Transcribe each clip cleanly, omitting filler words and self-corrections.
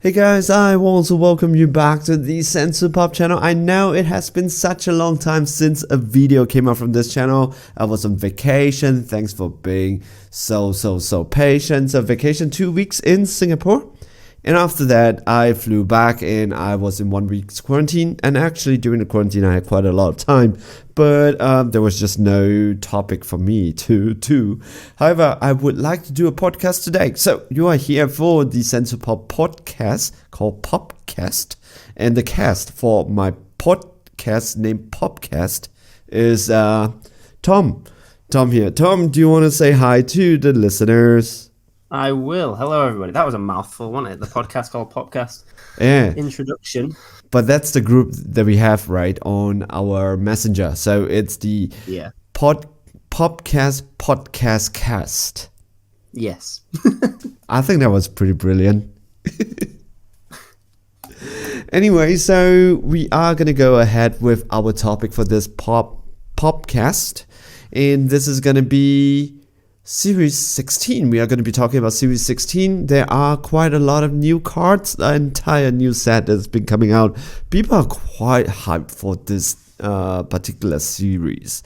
Hey guys, I want to welcome you back to the Sensu Pop channel. I know it has been such a long time since a video came out from this channel. I was on vacation. Thanks for being so patient. So vacation 2 weeks in Singapore. And after that, I flew back and I was in 1 week's quarantine. And actually, during the quarantine, I had quite a lot of time. But there was just no topic for me to do. However, I would like to do a podcast today. So you are here for the Sensu Pop podcast called POPCAST. And the cast for my podcast named POPCAST is Tom. Tom here. Tom, do you want to say hi to the listeners? I will. Hello, everybody. That was a mouthful, wasn't it? The podcast called POPCAST. Yeah. Introduction. But that's the group that we have, right, on our messenger. So it's the POPCAST podcast cast. Yes. I think that was pretty brilliant. Anyway, so we are going to go ahead with our topic for this POPCAST. And this is going to be Series 16. We are going to be talking about Series 16. There are quite a lot of new cards, the entire new set that's been coming out. People are quite hyped for this particular series.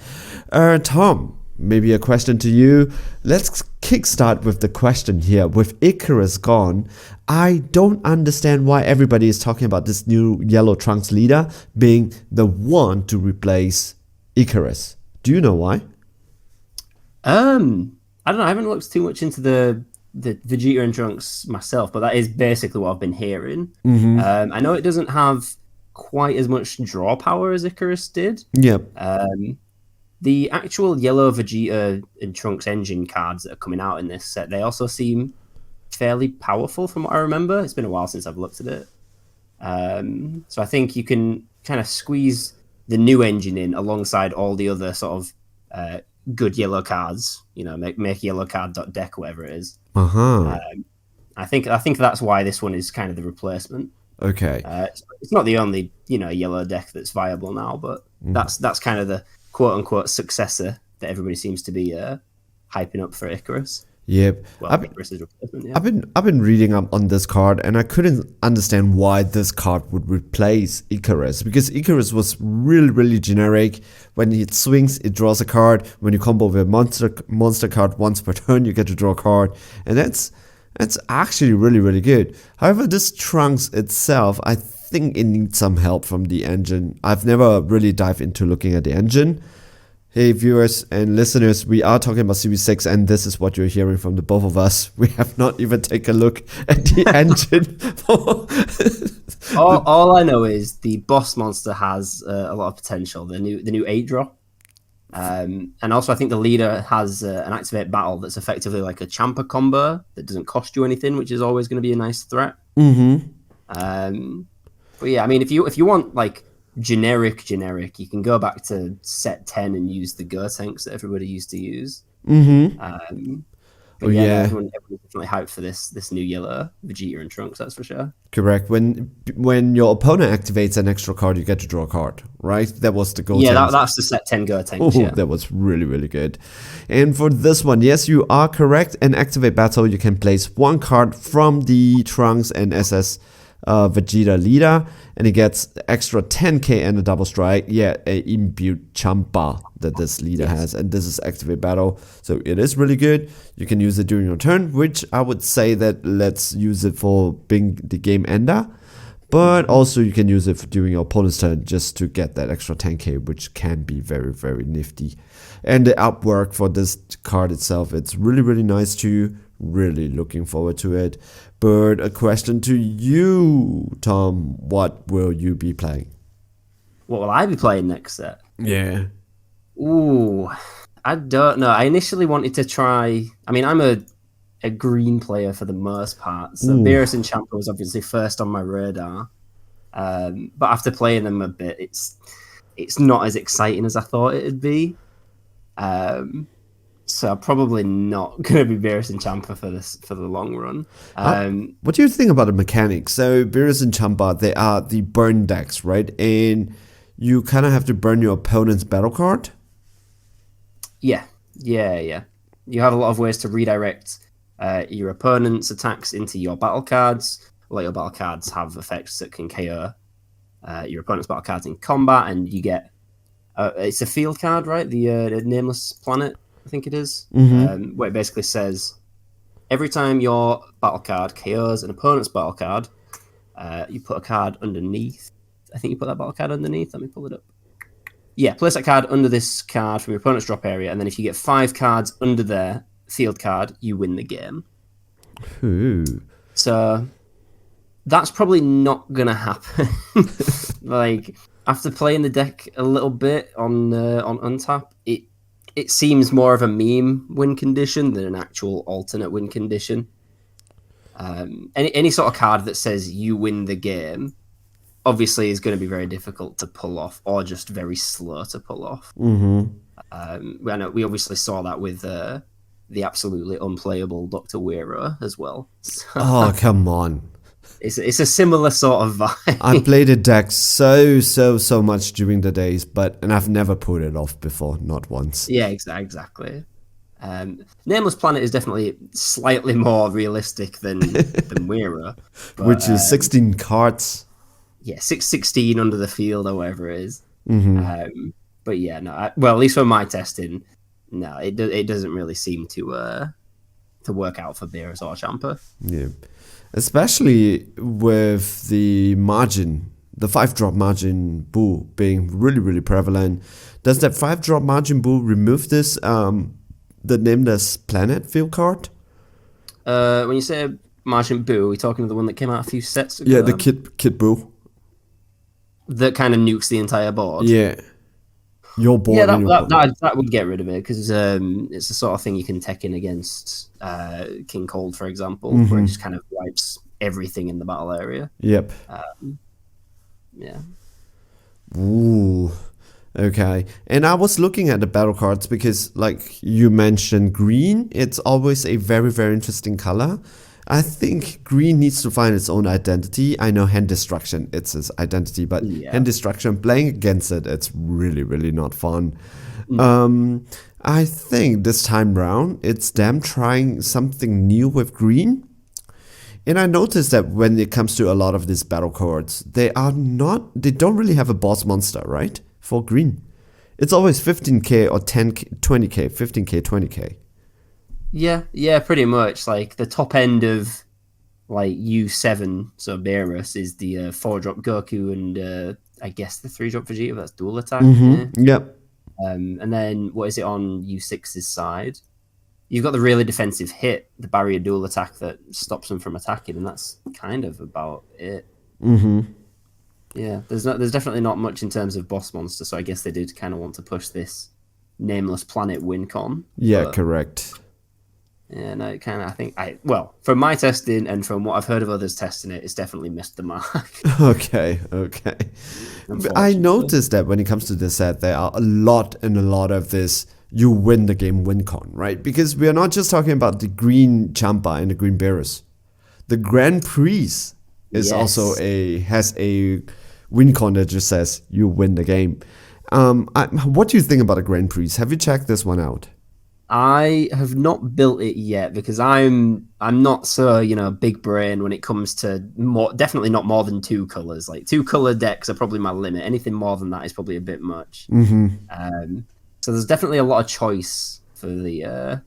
Tom, maybe a question to you. Let's kickstart with the question here. With Icarus gone, I don't understand why everybody is talking about this new Yellow Trunks leader being the one to replace Icarus. Do you know why? I don't know. I haven't looked too much into the Vegeta and Trunks myself, but that is basically what I've been hearing. Mm-hmm. I know it doesn't have quite as much draw power as Icarus did. Yep. The actual yellow Vegeta and Trunks engine cards that are coming out in this set, they also seem fairly powerful from what I remember. It's been a while since I've looked at it. So I think you can kind of squeeze the new engine in alongside all the other sort of good yellow cards, you know, make yellow card.deck, whatever it is. I think that's why this one is kind of the replacement. Okay. It's not the only, you know, yellow deck that's viable now, but that's kind of the quote unquote successor that everybody seems to be hyping up for Icarus. Yep. Well, Icarus's replacement, yeah. I've been reading up on this card and I couldn't understand why this card would replace Icarus, because Icarus was really generic. When it swings, it draws a card. When you combo with a monster card once per turn, you get to draw a card, and that's actually really good. However, this Trunks itself, I think it needs some help from the engine. I've never really dived into looking at the engine. Hey viewers and listeners, we are talking about Series 6 and this is what you're hearing from the both of us. We have not even taken a look at the engine. all I know is the boss monster has a lot of potential, the new 8-drop. And also I think the leader has an activate battle that's effectively like a Champa combo that doesn't cost you anything, which is always going to be a nice threat. Mm-hmm. But yeah, I mean, if you want like generic, you can go back to set 10 and use the Go tanks that everybody used to use. Mm-hmm. But yeah, everyone's definitely hyped for this new yellow Vegeta and Trunks, that's for sure. Correct. When your opponent activates an extra card, you get to draw a card, right? That was the Go tanks. Yeah, that's the set 10 Go tanks. Yeah. That was really good. And for this one, yes, you are correct. In Activate Battle, you can place one card from the Trunks and SS Vegeta leader, and it gets extra 10k and a double strike. Yeah, a imbued Champa that this leader has, and this is Activate Battle, so it is really good. You can use it during your turn, which I would say that let's use it for being the game ender, but also you can use it during your opponent's turn just to get that extra 10k, which can be very nifty. And the artwork for this card itself, it's really nice too. Really looking forward to it. But a question to you, Tom, what will you be playing? What will I be playing next set? Yeah. Ooh, I don't know. I initially wanted to try, I mean, I'm a green player for the most part, so Beerus and Champa was obviously first on my radar. But after playing them a bit, it's not as exciting as I thought it'd be. So I'm probably not going to be Beerus and Champa for the long run. What do you think about the mechanics? So Beerus and Champa, they are the burn decks, right? And you kind of have to burn your opponent's battle card? Yeah. You have a lot of ways to redirect your opponent's attacks into your battle cards. a lot of your battle cards have effects that can KO your opponent's battle cards in combat, and you get it's a field card, right? The Nameless Planet, I think it is, where it basically says every time your battle card KOs an opponent's battle card, you put a card underneath. I think you put that battle card underneath. Let me pull it up. Yeah, place that card under this card from your opponent's drop area, and then if you get 5 cards under their field card, you win the game. Ooh. So that's probably not gonna happen. Like, after playing the deck a little bit on Untap, it seems more of a meme win condition than an actual alternate win condition. Any sort of card that says you win the game obviously is going to be very difficult to pull off, or just very slow to pull off. We obviously saw that with the absolutely unplayable Dr. Weiro as well. So, Oh, come on. it's a similar sort of vibe. I played the deck so much during the days, and I've never put it off before, not once. Yeah, exactly. Nameless Planet is definitely slightly more realistic than Weiro, Which is 16 cards. Yeah, 616 under the field or whatever it is. But yeah, no. At least for my testing, no, it doesn't really seem to work out for Beerus or Champa. Yeah, especially with the margin, the 5-drop margin bull being really prevalent. Does that 5-drop margin bull remove this the Nameless Planet field card? When you say margin boo, are we talking to the one that came out a few sets ago? Yeah, the kid bull. That kind of nukes the entire board. Yeah. Your board. Yeah, that would get rid of it, because it's the sort of thing you can tech in against King Cold, for example, where it just kind of wipes everything in the battle area. Yep. Yeah. Ooh. Okay. And I was looking at the battle cards because, like you mentioned, green, it's always a very interesting color. I think green needs to find its own identity. I know Hand Destruction, it's its identity, but Hand Destruction, playing against it, it's really not fun. I think this time round, it's them trying something new with green. And I noticed that when it comes to a lot of these battle cards, they don't really have a boss monster, right? For green. It's always 15k or 10k, 20k, 15k, 20k. Yeah, pretty much. Like, the top end of like U7, so Beerus, is the 4-drop Goku and I guess the 3-drop Vegeta. That's dual attack. Yep. And then what is it on U6's side? You've got the really defensive hit, the barrier dual attack that stops them from attacking, and that's kind of about it. Yeah, there's definitely not much in terms of boss monster, so I guess they did kind of want to push this Nameless Planet win con. Yeah, correct. Yeah, no, it kind of, from my testing and from what I've heard of others testing it, it's definitely missed the mark. Okay. I noticed that when it comes to this set, there are a lot of this you win the game win con, right? Because we are not just talking about the green Champa and the green Beerus. The Grand Prix is also has a win con that just says you win the game. What do you think about the Grand Prix? Have you checked this one out? I have not built it yet because I'm not so big brain when it comes to definitely not more than 2 colors. Like 2 color decks are probably my limit. Anything more than that is probably a bit much. So there's definitely a lot of choice for the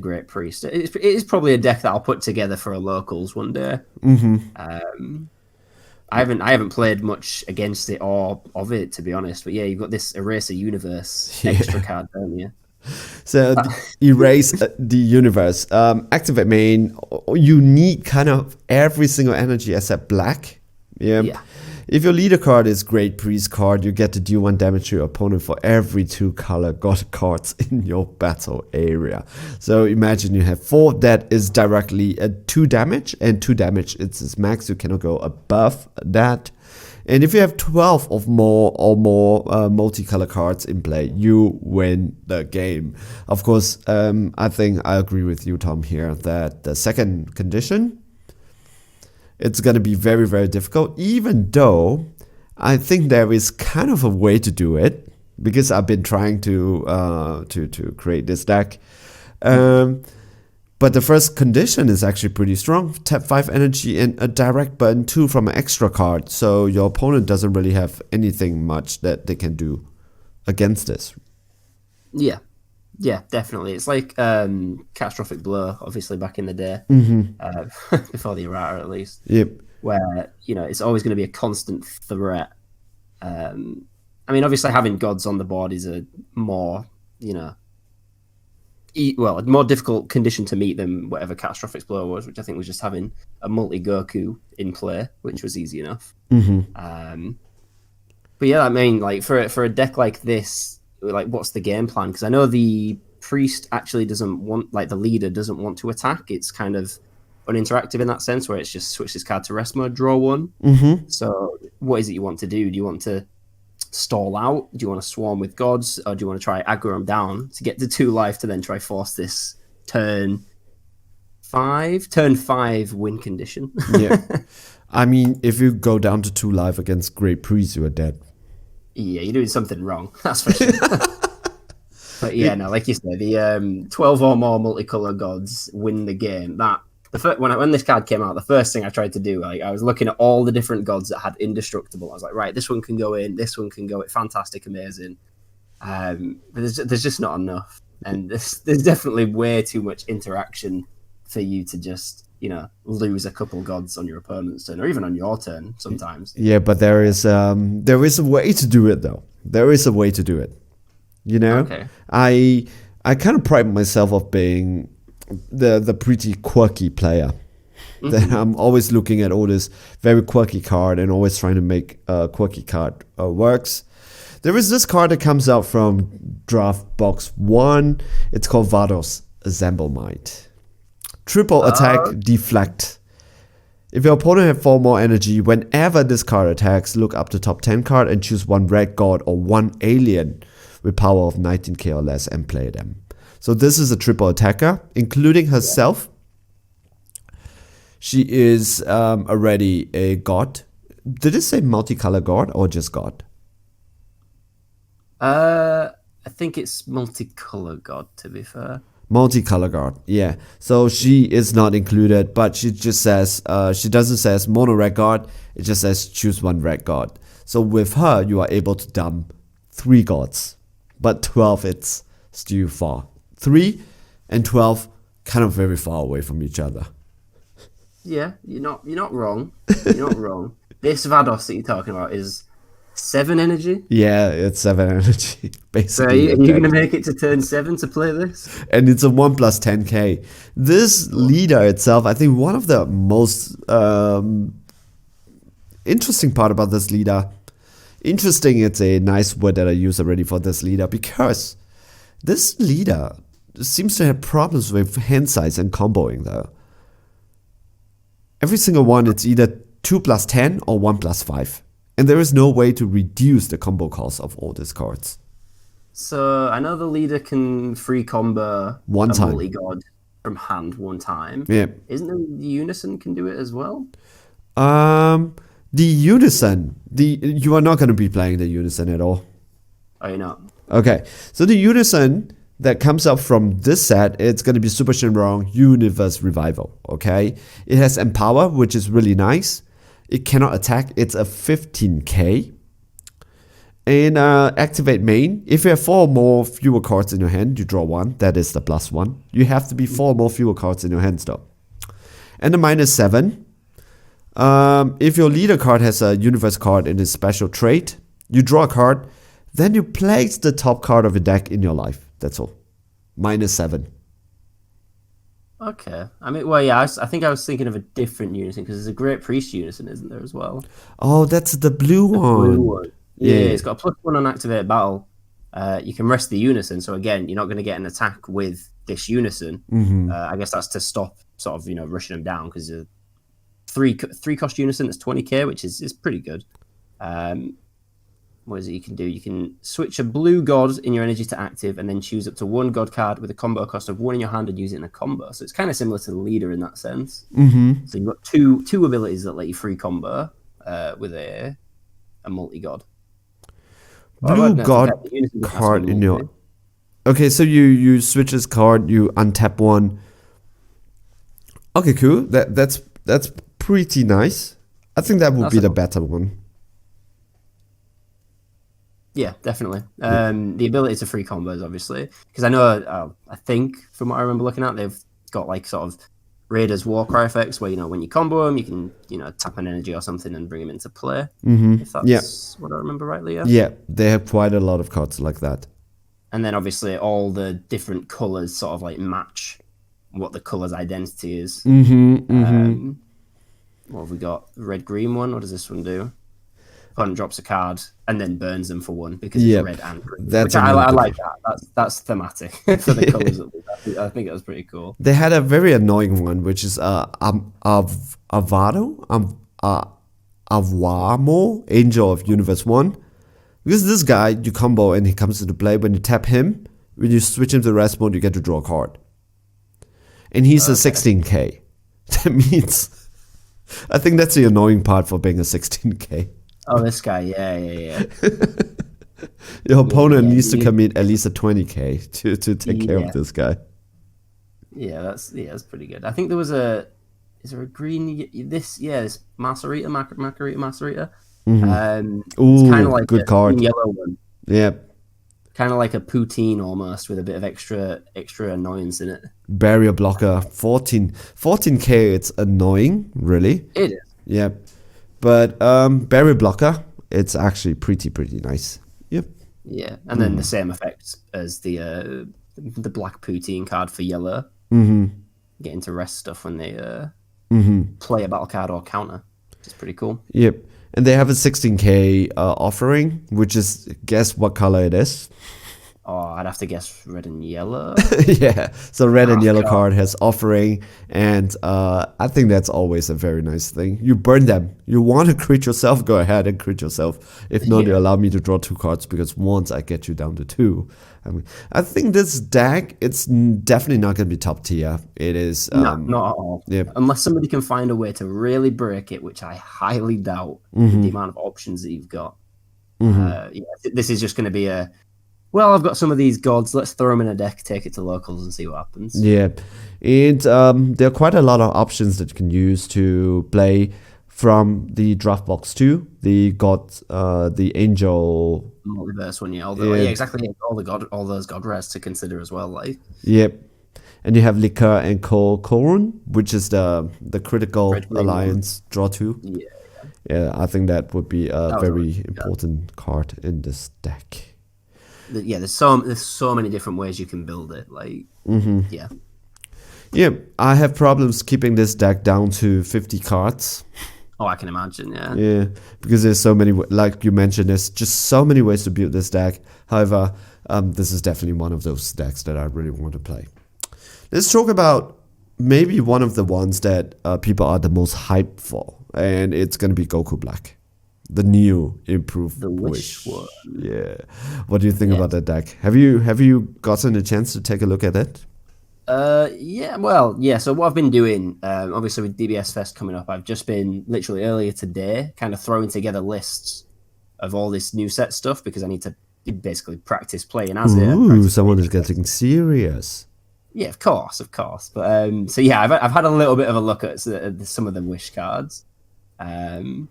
Great Priest. It is probably a deck that I'll put together for a locals one day. I haven't played much against it or of it, to be honest. But yeah, you've got this Eraser Universe extra card, don't you? So erase the universe. Activate main. You need kind of every single energy except black. Yeah. If your leader card is Great Priest card, you get to deal 1 damage to your opponent for every 2 color god cards in your battle area. So imagine you have 4 that is directly 2 damage, and 2 damage it's its max. You cannot go above that. And if you have 12 or more multicolor cards in play, you win the game. Of course, I think I agree with you, Tom, here that the second condition, it's going to be very difficult, even though I think there is kind of a way to do it, because I've been trying to create this deck. But the first condition is actually pretty strong. Tap 5 energy and a direct button 2 from an extra card. So your opponent doesn't really have anything much that they can do against this. Yeah. Yeah, definitely. It's like Catastrophic Blur, obviously, back in the day. Before the errata, at least. Yep. Where, it's always going to be a constant threat. I mean, obviously, having gods on the board is a more, a more difficult condition to meet than whatever Catastrophic Blur was, which I think was just having a multi-Goku in play, which was easy enough. But yeah, I mean, like, for a deck like this, like, what's the game plan? Because I know the priest actually doesn't want, like, the leader doesn't want to attack. It's kind of uninteractive in that sense, where it's just switch this card to rest mode, draw one. So what is it you want to do? Do you want to stall out? Do you want to swarm with gods? Or do you want to try aggro them down to get to 2 life to then try force this turn 5 win condition? Yeah. I mean, if you go down to 2 life against Great Priest, you are dead. Yeah, you're doing something wrong. That's for sure. But yeah, no, like you said, the 12 or more multicolor gods win the game. When this card came out, the first thing I tried to do, like, I was looking at all the different gods that had indestructible. I was like, right, this one can go in, this one can go. It's fantastic, amazing. But there's just not enough, and there's definitely way too much interaction for you to just lose a couple gods on your opponent's turn, or even on your turn sometimes. Yeah, but there is a way to do it, though. There is a way to do it. Okay. I kind of pride myself of being the pretty quirky player. That I'm always looking at all this very quirky card and always trying to make a quirky card works. There is this card that comes out from draft box 1. It's called Vados, Assemble Might. Triple attack, deflect. If your opponent has 4 more energy, whenever this card attacks, look up the top 10 card and choose 1 red god or 1 alien with power of 19k or less and play them. So this is a triple attacker, including herself. She is already a god. Did it say multicolor god or just god? I think it's multicolor god, to be fair. Multicolor god, yeah. So she is not included, but she just says, she doesn't say mono red god, it just says choose 1 red god. So with her, you are able to dump 3 gods, but 12 it's still far. 3 and 12 kind of very far away from each other. Yeah, you're not wrong. You're not wrong. This Vados that you're talking about is 7 energy. Yeah, it's 7 energy, basically. So are you going to make it to turn 7 to play this? And it's a 1 plus 10k. This leader itself, I think one of the most interesting part about this leader, interesting, it's a nice word that I use already for this leader, because this leader seems to have problems with hand size and comboing though. Every single one, it's either 2 plus 10 or 1 plus 5. And there is no way to reduce the combo cost of all these cards. So I know the leader can free combo one time, multi-god from hand 1 time. Yeah. Isn't the Unison can do it as well? The Unison, you are not going to be playing the Unison at all. Oh, you're not? Okay, so the Unison that comes up from this set, it's going to be Super Shenron Universe Revival, okay? It has Empower, which is really nice. It cannot attack. It's a 15k. And activate main. If you have 4 more fewer cards in your hand, you draw 1. That is the +1. You have to be 4 more fewer cards in your hands though. And the -7. If your leader card has a universe card in its special trait, you draw a card, then you place the top card of your deck in your life. That's all. -7. Okay. I mean, well, yeah, I think I was thinking of a different Unison, because there's a Great Priest Unison, isn't there, as well? Oh, that's the blue one. Blue one. Yeah, it's got a +1 on activate battle. You can rest the Unison, so again, you're not going to get an attack with this Unison. I guess that's to stop sort of, rushing them down, because three cost Unison, that's 20k, which is pretty good. What is it you can do? You can switch a blue god in your energy to active, and then choose up to 1 god card with a combo cost of 1 in your hand and use it in a combo. So it's kind of similar to the leader in that sense. So you've got two abilities that let you free combo with a multi-god. Blue god card in your... Okay, so you switch this card, you untap 1, Okay, cool. That's pretty nice. I think that would That's be a- the better one. Yeah, definitely. The ability to free combos, obviously, because I know, I think from what I remember looking at, they've got like sort of Raiders Warcry effects where when you combo them, you can tap an energy or something and bring them into play. If Yeah. that's what I remember rightly, yeah. Yeah, they have quite a lot of cards like that. And then obviously all the different colors sort of like match what the color's identity is. What have we got? Red green one. What does this one do? Opponent drops a card and then burns them for one because Yep. it's red and green. That's which I another good like that. That's thematic for the colors. I think it was pretty cool. They had a very annoying one, which is Avamo, Angel of Universe 1. Because this guy, you combo and he comes into play. When you tap him, when you switch him to rest mode, you get to draw a card. And he's a 16k. That means, I think that's the annoying part for being a 16k. Oh, this guy, yeah. Your opponent needs to commit at least a 20k to take care of this guy. Yeah, that's pretty good. I think there was is there a green this Maserita. Ooh, it's kind of like good a card. yellow one. Yeah. Kind of like a poutine almost with a bit of extra annoyance in it. Barrier blocker, 14k, it's annoying, really. It is. Yeah. But barrier blocker, it's actually pretty nice. Yep. Yeah, and then the same effect as the black poutine card for yellow. Get into rest stuff when they play a battle card or counter. It's pretty cool. Yep. And they have a 16k offering, which is, guess what color it is? Oh, I'd have to guess red and yellow. Yeah, so red and yellow God. card has offering, and I think that's always a very nice thing. You burn them. You want to crit yourself, go ahead and crit yourself. If not, you allow me to draw 2 cards, because once I get you down to 2. I think this deck, it's definitely not going to be top tier. It is... Not at all. Yep. Unless somebody can find a way to really break it, which I highly doubt with the amount of options that you've got. This is just going to be I've got some of these gods, let's throw them in a deck, take it to locals and see what happens. Yeah, and there are quite a lot of options that you can use to play from the draft box too. The god, the angel... Multiverse one, yeah. Exactly. Yeah, all those god rares to consider as well. Like, yep. And you have Liquor and Korun, which is the critical alliance draw 2. Yeah, I think that would be a very important card in this deck. Yeah, there's so many different ways you can build it. Like, yeah, I have problems keeping this deck down to 50 cards. Oh, I can imagine, yeah. Yeah, because there's so many, like you mentioned, there's just so many ways to build this deck. However, this is definitely one of those decks that I really want to play. Let's talk about maybe one of the ones that people are the most hyped for, and it's going to be Goku Black. The new improved Wish one. Yeah. What do you think about that deck? Have you gotten a chance to take a look at it? So what I've been doing, obviously with DBS Fest coming up, I've just been literally earlier today kind of throwing together lists of all this new set stuff because I need to basically practice playing as it. Ooh, someone is getting serious. Yeah, of course. But I've had a little bit of a look at some of the Wish cards, and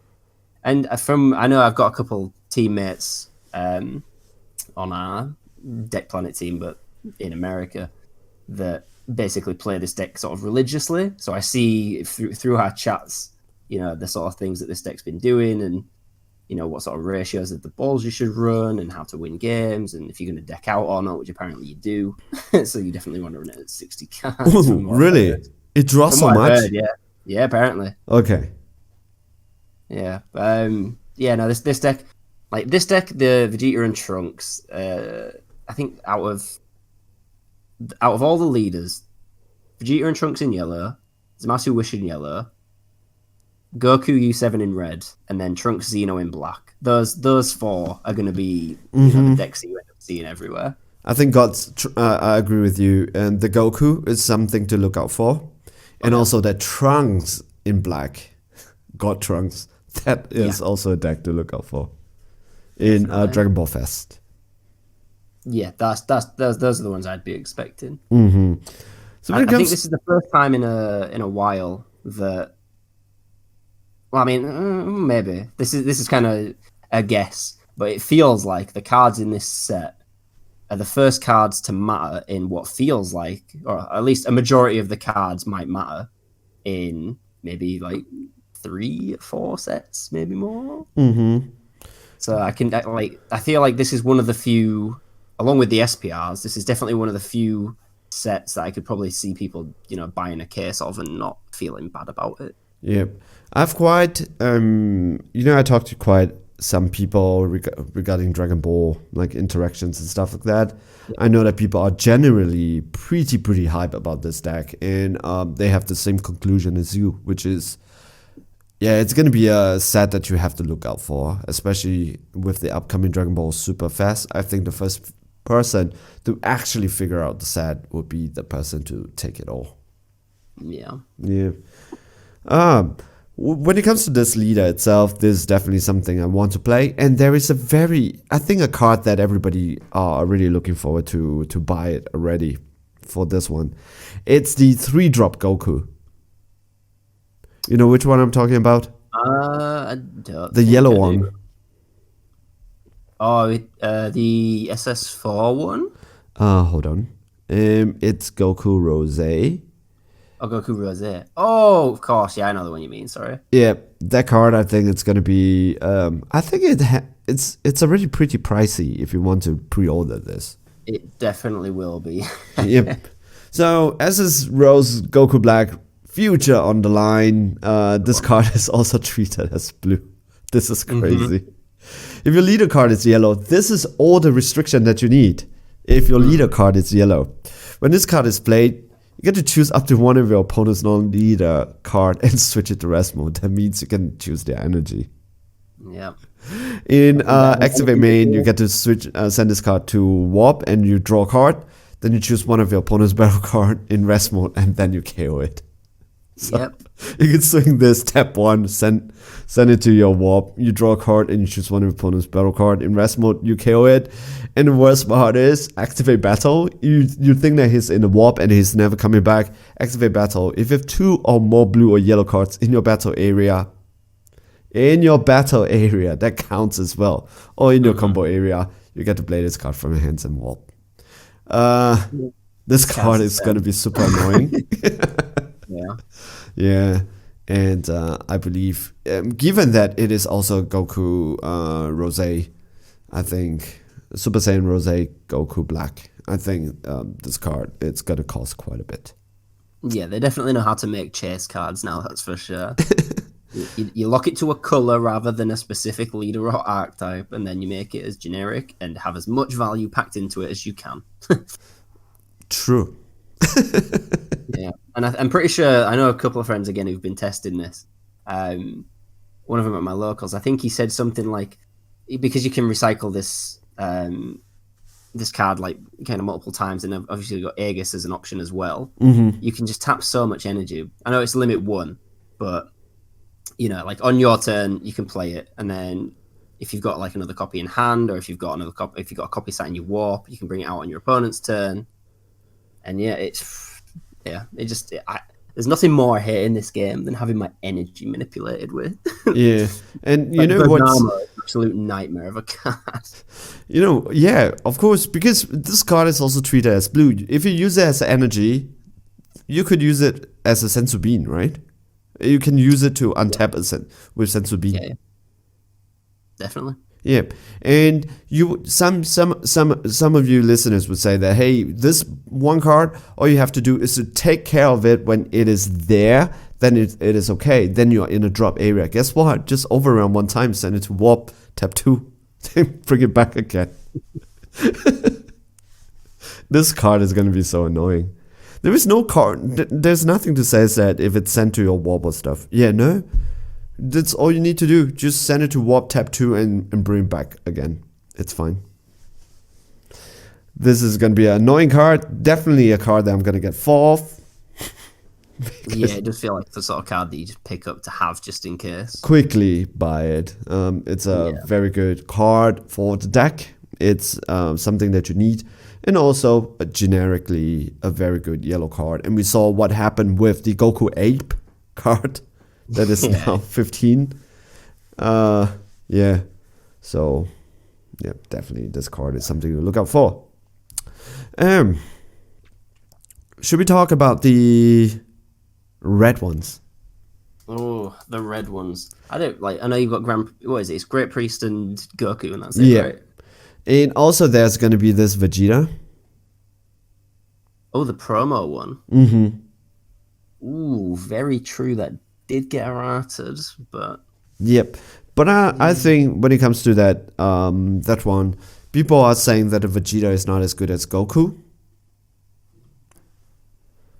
I know I've got a couple teammates on our Deck Planet team, but in America, that basically play this deck sort of religiously. So I see through our chats, the sort of things that this deck's been doing, and what sort of ratios of the balls you should run, and how to win games, and if you're going to deck out or not, which apparently you do. So you definitely want to run it at 60 cards. Ooh, really? It draws so much? Heard, yeah, apparently. Okay. Yeah. This deck, the Vegeta and Trunks, I think out of all the leaders, Vegeta and Trunks in yellow, Zamasu Wish in yellow, Goku U7 in red, and then Trunks Xeno in black. Those 4 are going to be the decks that you end up seeing everywhere. I think I agree with you. And the Goku is something to look out for. And also the Trunks in black, God Trunks, that is also a deck to look out for in Dragon Ball Fest. Yeah, those are the ones I'd be expecting. So when it I think comes, this is the first time in a while that. Well, I mean, maybe this is kind of a guess, but it feels like the cards in this set are the first cards to matter in what feels like, or at least a majority of the cards might matter in maybe like 3 or 4 sets, maybe more. mm-hmm. So I feel like this is one of the few, along with the SPRs, this is definitely one of the few sets that I could probably see people, buying a case of and not feeling bad about it. Yep. I've quite, I talked to quite some people regarding Dragon Ball, like interactions and stuff like that. Yeah. I know that people are generally pretty hype about this deck, and they have the same conclusion as you, which is, yeah, it's going to be a set that you have to look out for, especially with the upcoming Dragon Ball Super Fest. I think the first person to actually figure out the set would be the person to take it all. Yeah. Yeah. When it comes to this leader itself, this is definitely something I want to play. And there is a card that everybody are really looking forward to buy it already for this one. It's the 3-drop Goku. You know which one I'm talking about? I don't The think yellow I do. one. Oh, the SS4 one? Hold on. It's Goku Rose. Oh, Goku Rose. Oh, of course. Yeah, I know the one you mean. Sorry. Yeah, that card, I think it's gonna be. I think it's already pretty pricey if you want to pre-order this. It definitely will be. Yep. So as is Rose Goku Black future on the line, this card is also treated as blue. This is crazy. If your leader card is yellow, this is all the restriction that you need. If your leader card is yellow, when this card is played, you get to choose up to one of your opponent's non-leader card and switch it to rest mode. That means you can choose their energy. Yeah. In Activate Main, you get to switch, send this card to Warp, and you draw a card. Then you choose one of your opponent's battle card in rest mode, and then you KO it. So Yep. you can swing this, tap 1, send it to your Warp. You draw a card, and you choose one of your opponent's battle card in rest mode. You KO it. And the worst part is, Activate Battle. You think that he's in the Warp and he's never coming back. Activate Battle. If you have 2 or more blue or yellow cards in your battle area, that counts as well. Or in your combo area, you get to play this card from your hands and Warp. This card is going to be super annoying. Yeah. Yeah. And I believe, given that it is also Goku Rose, I think Super Saiyan Rose Goku Black, I think this card, it's going to cost quite a bit. Yeah, they definitely know how to make chase cards now, that's for sure. You lock it to a color rather than a specific leader or archetype, and then you make it as generic and have as much value packed into it as you can. True. Yeah, and I'm pretty sure, I know a couple of friends again who've been testing this. One of them at my locals, I think he said something like, because you can recycle this this card like kind of multiple times, and obviously you've got Aegis as an option as well. You can just tap so much energy. I know it's limit 1, but like on your turn you can play it, and then if you've got like another copy in hand, or if you've got a copy sat in your Warp, you can bring it out on your opponent's turn. And there's nothing more I hate in this game than having my energy manipulated with. Yeah, and you like know what's an absolute nightmare of a card. Yeah, of course, because this card is also treated as blue. If you use it as energy, you could use it as a Senzu Bean, right? You can use it to untap with Senzu Bean. Yeah, definitely. Yeah, and some of you listeners would say that, hey, this one card, all you have to do is to take care of it when it is there, then it is okay. Then you're in a drop area. Guess what? Just overrun one time, send it to Warp, tap 2, then bring it back again. This card is going to be so annoying. There is no card, there's nothing to say that if it's sent to your Warp or stuff. Yeah, no? That's all you need to do. Just send it to Warp, tap 2, and bring it back again. It's fine. This is going to be an annoying card. Definitely a card that I'm going to get 4th. Yeah, it does feel like the sort of card that you just pick up to have just in case. Quickly buy it. It's a very good card for the deck. It's something that you need. and also generically a very good yellow card. And we saw what happened with the Goku Ape card that is now 15. Yeah, so yeah, definitely this card is something to look out for. Should we talk about the red ones? Oh, the red ones. I know you've got what is it? It's Great Priest and Goku, and that's it, right? And also there's going to be this Vegeta. Oh, the promo one. Ooh, very true. That did get errated, but... Yep. But I think when it comes to that that one, people are saying that the Vegeta is not as good as Goku.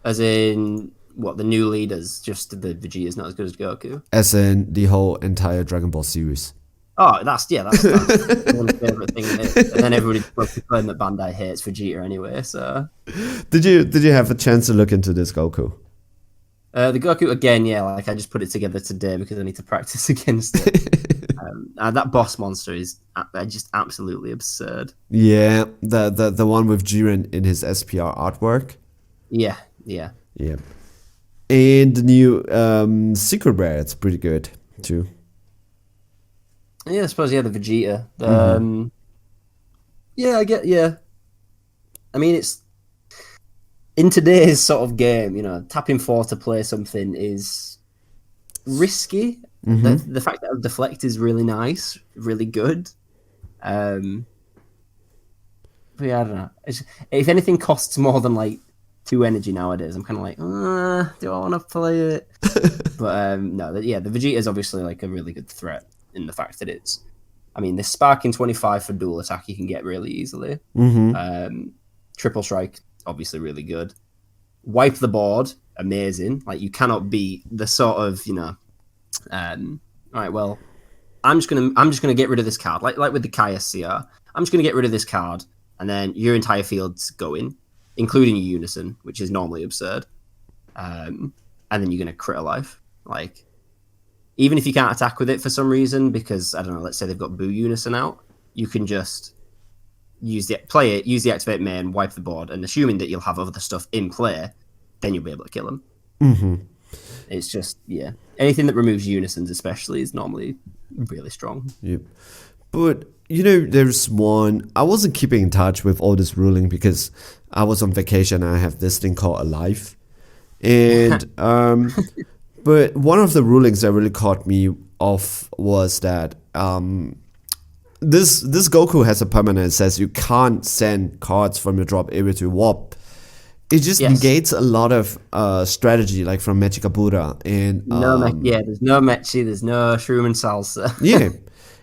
As in, what, the new leaders, just the Vegeta is not as good as Goku? As in the whole entire Dragon Ball series. Oh, that's one favorite thing. And then everybody claim that Bandai hates Vegeta anyway. So, did you have a chance to look into this Goku? The Goku again, yeah. Like I just put it together today because I need to practice against it. That boss monster is just absolutely absurd. Yeah, the one with Jiren in his SPR artwork. Yeah. And the new Secret Rare, it's pretty good too. Yeah, I suppose, the Vegeta. I mean, it's... In today's sort of game, tapping 4 to play something is risky. The fact that deflect is really nice, really good. But yeah, I don't know. If anything costs more than, 2 energy nowadays, I'm kind of like, do I want to play it? But no, the Vegeta is obviously a really good threat in the fact that it's, this sparking 25 for dual attack you can get really easily. Triple strike, obviously really good. Wipe the board, amazing. You cannot beat the sort of, all right, well, I'm just gonna get rid of this card, like with the Kai SCR. I'm just gonna get rid of this card, and then your entire field's going, including your Unison, which is normally absurd. And then you're gonna crit a life, even if you can't attack with it for some reason, because, I don't know, let's say they've got Boo Unison out, you can just use the activate main, wipe the board, and assuming that you'll have other stuff in play, then you'll be able to kill them. It's just, anything that removes Unisons especially is normally really strong. Yep. But, there's one, I wasn't keeping in touch with all this ruling because I was on vacation and I have this thing called Alive. And, but one of the rulings that really caught me off was that this Goku has a permanent that says you can't send cards from your drop area to warp. It just negates a lot of strategy, from Magica Buddha. And there's no Mechi, there's no Shroom and Salsa. Yeah.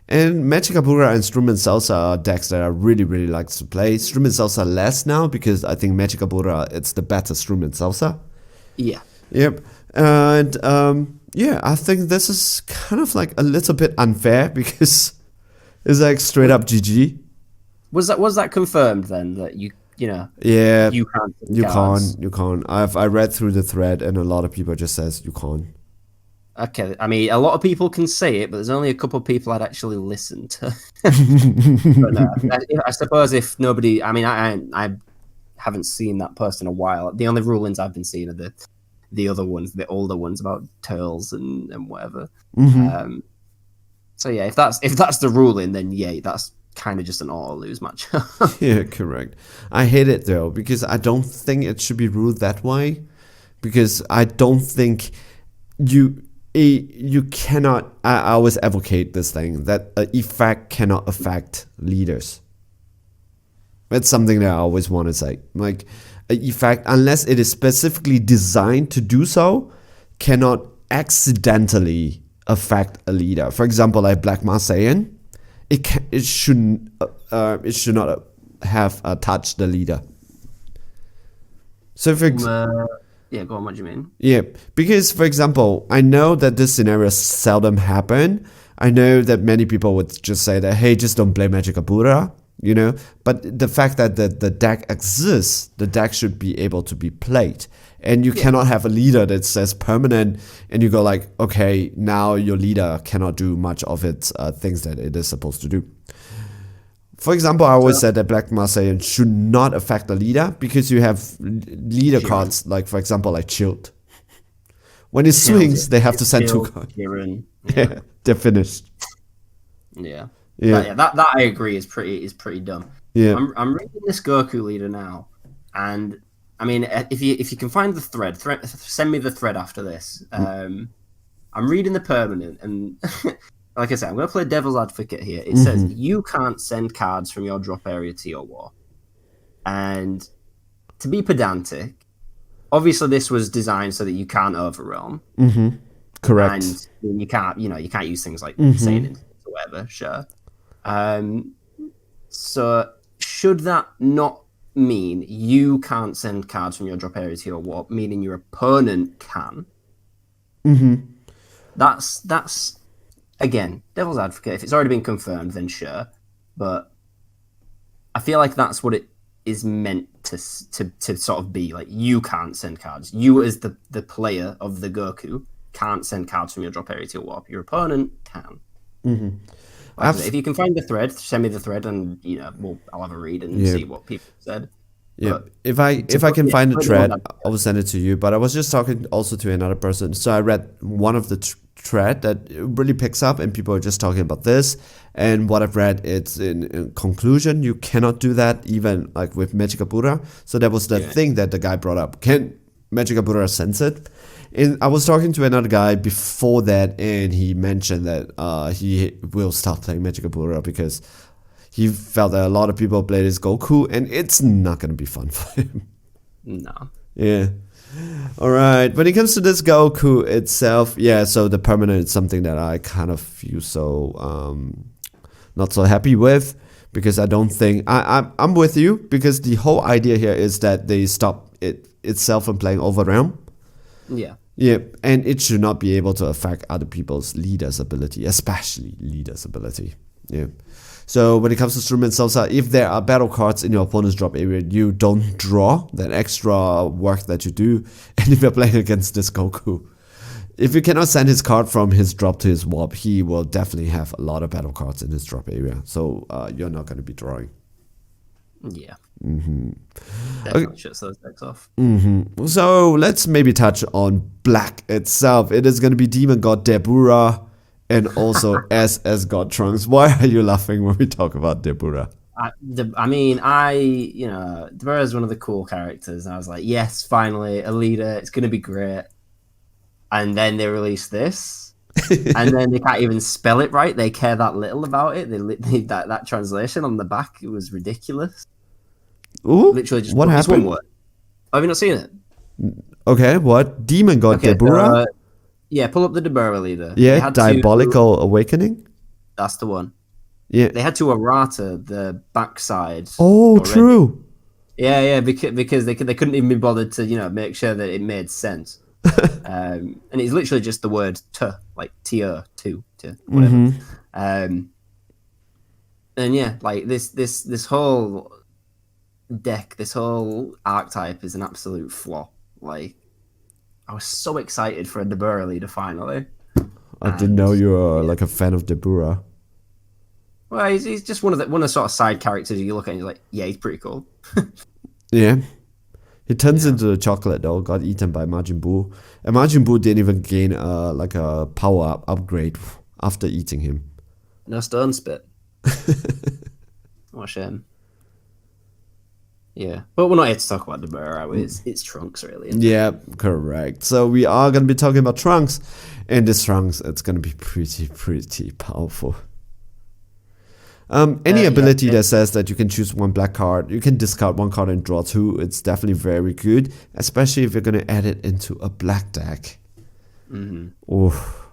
And Magica Buddha and Shroom and Salsa are decks that I really, really like to play. Shroom and Salsa less now because I think Magica Buddha, it's the better Shroom and Salsa. Yeah. Yep. And I think this is kind of a little bit unfair because it's straight up GG. Was that confirmed then that you can't? You can't. I read through the thread and a lot of people just says you can't. Okay, a lot of people can say it, but there's only a couple of people I'd actually listen to. But no, I suppose if nobody, I haven't seen that post in a while. The only rulings I've been seeing are the other ones, the older ones about turtles and whatever. So yeah, if that's the ruling, then that's kind of just an auto lose match. Yeah, correct. I hate it though because I don't think it should be ruled that way. Because I don't think you cannot. I always advocate this thing that an effect cannot affect leaders. That's something that I always want to say. An effect, unless it is specifically designed to do so, cannot accidentally affect a leader. For example, like Black Marseillan, it should not have touched the leader. So for go on, what do you mean? Yeah, because for example, I know that this scenario seldom happen. I know that many people would just say that, hey, just don't play Magica Buddha, But the fact that the deck exists, the deck should be able to be played. And you cannot have a leader that says permanent and you go okay, now your leader cannot do much of its things that it is supposed to do. For example, I always said that Black Master Saiyan should not affect the leader because you have leader cards, like for example, like Shield. When it swings, they have to send 2 cards. Yeah, they're finished. Yeah. Yeah. That I agree is pretty dumb. Yeah. I'm reading this Goku leader now, and I mean, if you can find the thread, send me the thread after this. I'm reading the permanent, and like I said, I'm going to play devil's advocate here. It says you can't send cards from your drop area to your war, and to be pedantic, obviously this was designed so that you can't overwhelm. Correct. And you can't use things like Saiyan or whatever. Sure. So should that not mean you can't send cards from your drop area to your war, meaning your opponent can? That's again, devil's advocate. If it's already been confirmed, then sure. But I feel like that's what it is meant to sort of be. Like, you can't send cards. You, as the player of the Goku, can't send cards from your drop area to your warp. Your opponent can. If you can find the thread, send me the thread, and I'll have a read and see what people said. Yeah, but if I can find the thread, I will send it to you. But I was just talking also to another person, so I read one of the thread that really picks up, and people are just talking about this. And what I've read, it's in conclusion, you cannot do that even like with Dabura. So that was the thing that the guy brought up. Can Dabura sense it? And I was talking to another guy before that, and he mentioned that he will stop playing Dabura because he felt that a lot of people play this Goku, and it's not going to be fun for him. No. Yeah. All right. When it comes to this Goku itself, so the permanent is something that I kind of feel so not so happy with, because I don't think I'm with you, because the whole idea here is that they stop it itself from playing Overrealm. Yeah. Yeah, and it should not be able to affect other people's leaders' ability, especially leaders' ability. Yeah. So when it comes to Struman Salsa, if there are battle cards in your opponent's drop area, you don't draw that extra work that you do. And if you're playing against this Goku, if you cannot send his card from his drop to his warp, he will definitely have a lot of battle cards in his drop area. So you're not going to be drawing. Yeah. Definitely shuts those decks off. So let's maybe touch on Black itself. It is going to be Demon God Dabura and also SS God Trunks. Why are you laughing when we talk about Dabura? Dabura is one of the cool characters. And I was like, yes, finally, a leader. It's going to be great. And then they release this. And then they can't even spell it right. They care that little about it. That translation on the back, it was ridiculous. Ooh, literally just what happened? One word. Have you not seen it? Okay, what? Demon God Dabura? Pull up the Dabura leader. Yeah, Diabolical Awakening? That's the one. Yeah. They had to errata the backside. Oh, already. True. Yeah, because they couldn't even be bothered to, make sure that it made sense. And it's literally just the word "to," like "to," whatever. And yeah, like this whole deck, this whole archetype is an absolute flop. Like, I was so excited for a Dabura leader finally. I didn't know you were like a fan of Dabura. Well, he's just one of the sort of side characters you look at and you're like, yeah, he's pretty cool. Yeah. He turns into a chocolate though, got eaten by Majin Buu. And Majin Buu didn't even gain like a power upgrade after eating him. No stone spit. What a shame. Yeah, but we're not here to talk about Dabura, are we? It's Trunks, really. Yeah, correct. So we are going to be talking about Trunks. And this Trunks, it's going to be pretty powerful. Any ability that says that you can choose one black card, you can discard one card and draw two, it's definitely very good, especially if you're going to add it into a black deck. Oof.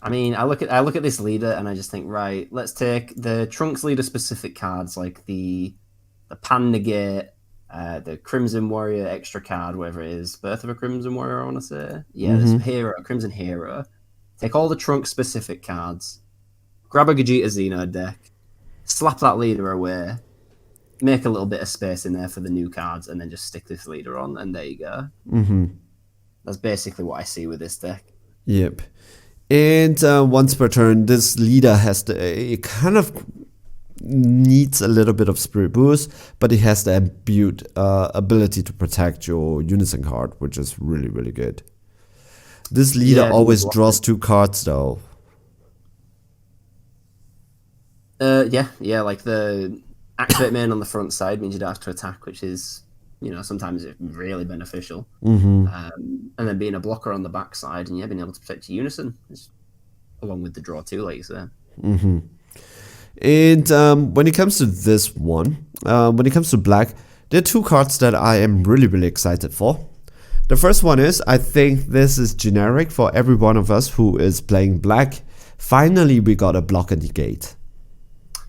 I mean, I look at this leader and I just think, right, let's take the Trunks leader specific cards, like the Pan Negate, the Crimson Warrior extra card, whatever it is, Birth of a Crimson Warrior, I want to say. Yeah, this hero, Crimson Hero. Take all the Trunks specific cards, grab a Gogeta Xeno deck, slap that leader away, make a little bit of space in there for the new cards, and then just stick this leader on, and there you go. That's basically what I see with this deck. Yep. And once per turn, this leader has a kind of needs a little bit of spirit boost, but it has the imbued ability to protect your unison card, which is really, really good. This leader always draws 2 cards though. Yeah, like the activate main on the front side means you don't have to attack, which is, sometimes really beneficial. Mm-hmm. And then being a blocker on the back side and being able to protect your unison, along with the draw too, like you said. Mm-hmm. And when it comes to this one, when it comes to black, there are 2 cards that I am really, really excited for. The first one is, I think this is generic for every one of us who is playing black. Finally, we got a block and negate.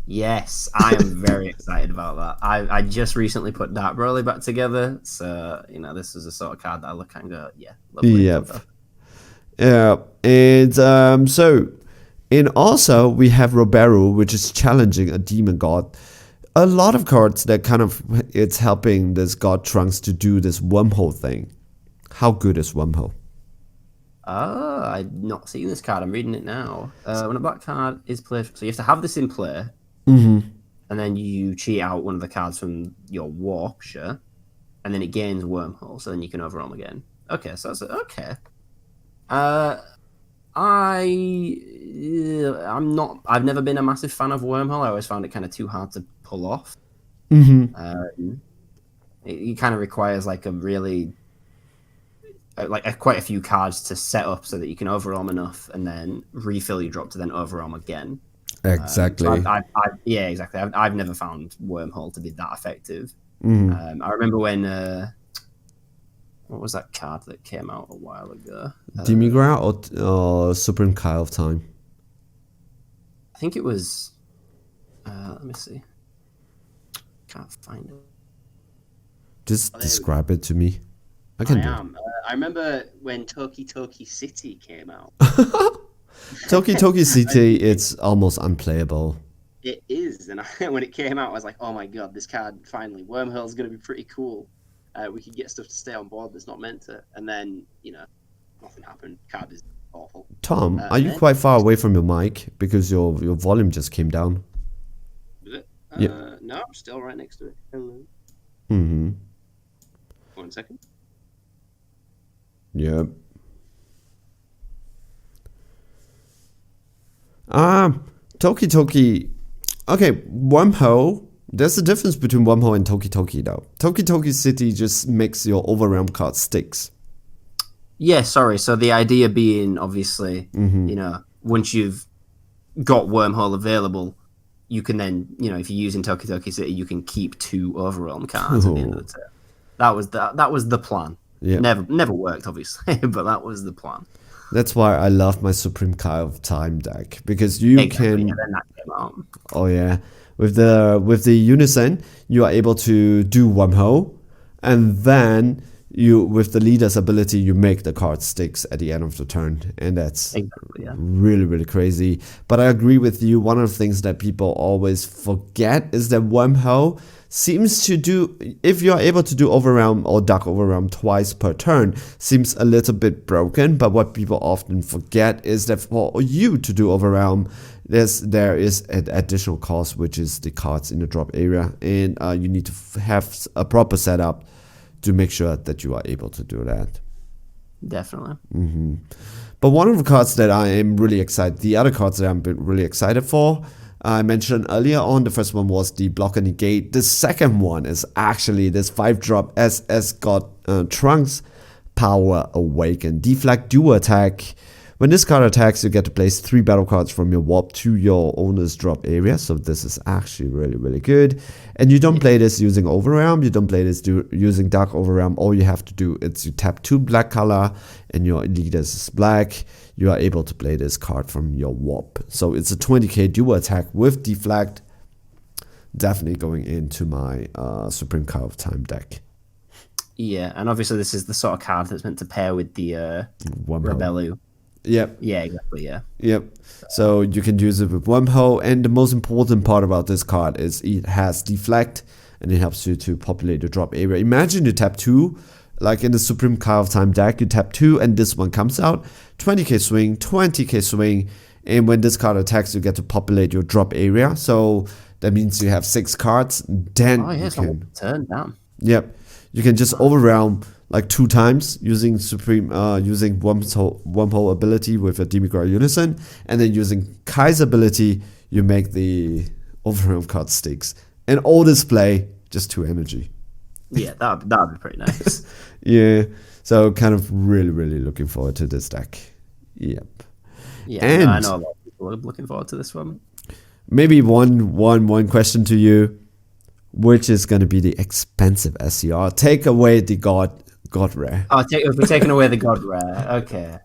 Yes, I am very excited about that. I just recently put Dabura back together, so this is a sort of card that I look at and go, yeah, lovely. Yep. Yeah, and and also we have Roberu, which is challenging a demon god. A lot of cards that kind of it's helping this god Trunks to do this wormhole thing. How good is wormhole? I've not seen this card. I'm reading it now. When a black card is played, so you have to have this in play. Mm-hmm. And then you cheat out one of the cards from your warp, and then it gains wormhole, so then you can overwhelm again. Okay, so that's okay. I've never been a massive fan of wormhole. I always found it kind of too hard to pull off. Mm-hmm. It kind of requires like a really quite a few cards to set up so that you can overwhelm enough and then refill your drop to then overwhelm again. Exactly. Exactly. I've never found wormhole to be that effective. Mm-hmm. I remember when what was that card that came out a while ago? Demigra or Supreme Kyle of Time? I think it was. Let me see. Can't find it. Just describe it to me. I remember when Toki Toki City came out. Toki Toki City, it's almost unplayable. It is, and when it came out, I was like, "Oh my god, this card finally! Wormhole's going to be pretty cool. We could get stuff to stay on board that's not meant to." And then, nothing happened. Card is awful. Tom, are you quite far away from your mic because your volume just came down? Is it? Yeah. No, I'm still right next to it. Hello. Mm-hmm. 1 second. Yep. Toki Toki. Okay, wormhole. There's a difference between wormhole and Toki Toki though. Toki Toki City just makes your overwhelm card sticks. Yeah, sorry. So the idea being, obviously, once you've got wormhole available, you can then, if you're using Toki Toki City, you can keep 2 overwhelm cards at the end of the turn. That was the plan. Yeah. Never worked, obviously, but that was the plan. That's why I love my Supreme Kyle of Time deck, because you can. Yeah, then that came out. Oh yeah, with the unison, you are able to do wormhole, and then you with the leader's ability, you make the card sticks at the end of the turn, and that's really, really crazy. But I agree with you. One of the things that people always forget is that wormhole seems to do, if you're able to do overwhelm or dark overwhelm twice per turn, seems a little bit broken. But what people often forget is that for you to do overwhelm, there is an additional cost, which is the cards in the drop area, and you need to have a proper setup to make sure that you are able to do that. Definitely. Mm-hmm. But one of the cards that I am really excited, the other cards that I'm really excited for, I mentioned earlier on, the first one was the block and negate. The second one is actually this 5-drop SS God Trunks Power Awaken. Deflect dual attack. When this card attacks, you get to place 3 battle cards from your warp to your owner's drop area. So this is actually really, really good. And you don't play this using Overwhelm. You don't play this using Dark Overwhelm. All you have to do is you tap 2 black color and your leaders is black. You are able to play this card from your warp. So it's a 20k dual attack with deflect. Definitely going into my Supreme Card of Time deck. Yeah, and obviously this is the sort of card that's meant to pair with the Rebellu. Yep. Yeah, exactly, yeah. Yep. So you can use it with Wormhole, and the most important part about this card is it has deflect, and it helps you to populate the drop area. Imagine you tap 2, like in the Supreme Card of Time deck, you tap 2 and this one comes out, 20k swing, 20k swing, and when this card attacks, you get to populate your drop area. So That means you have 6 cards. Then Oh, yeah, you it's like can. a turn down. Yep. You can just overwhelm like 2 times using using Wormhole ability with a Demigod Unison, and then using Kai's ability, you make the overwhelm card sticks. And all display just 2 energy. Yeah, that'd be pretty nice. Yeah. So kind of really looking forward to this deck. Yep. Yeah, And I know a lot of people are looking forward to this one. maybe one question to you. Which is going to be the expensive SCR? Take away the God Rare. Oh, if we're taking away the God Rare, okay.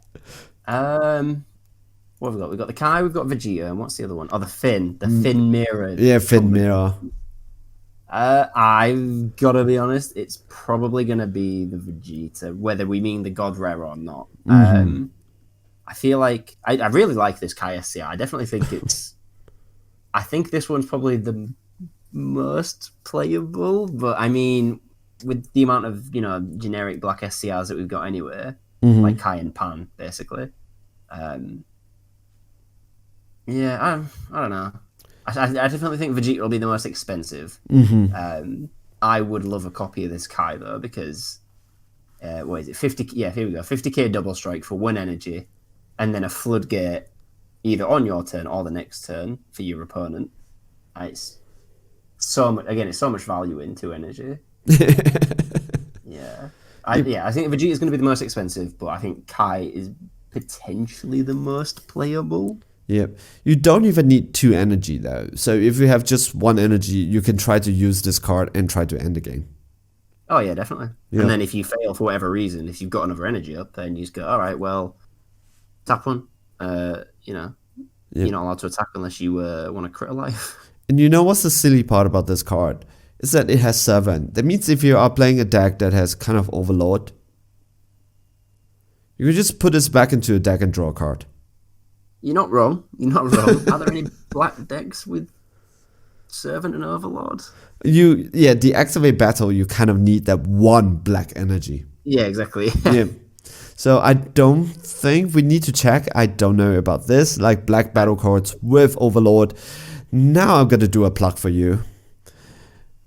What have we got? We've got the Kai, we've got Vegeta, and what's the other one? Oh, the Finn Mirror. Yeah, Finn Mirror. I've got to be honest, it's probably going to be the Vegeta, whether we mean the God Rare or not. I feel like I really like this Kai SCR. I definitely think I think this one's probably the most playable, but I mean, with the amount of generic black SCRs that we've got anyway, like Kai and Pan, basically. Yeah, I don't know. I definitely think Vegeta will be the most expensive. I would love a copy of this Kai though, because what is it? 50? Yeah, here we go. 50k double strike for 1 energy, and then a floodgate either on your turn or the next turn for your opponent. It's so much. Again, it's so much value in 2 energy. Yeah. I think Vegeta is going to be the most expensive, but I think Kai is potentially the most playable. Yep. You don't even need 2 energy though. So if you have just 1 energy, you can try to use this card and try to end the game. Oh yeah, definitely. Yeah. And then if you fail for whatever reason, if you've got another energy up, then you just go, all right, well, tap 1. You're not allowed to attack unless you want to crit a life. And you know what's the silly part about this card? Is that it has 7. That means if you are playing a deck that has kind of Overlord, you can just put this back into a deck and draw a card. You're not wrong. Are there any black decks with Servant and Overlord? The Activate Battle, you kind of need that 1 black energy. Yeah, exactly. Yeah. So I don't think we need to check. I don't know about this. Like black battle cards with Overlord. Now I'm going to do a plug for you.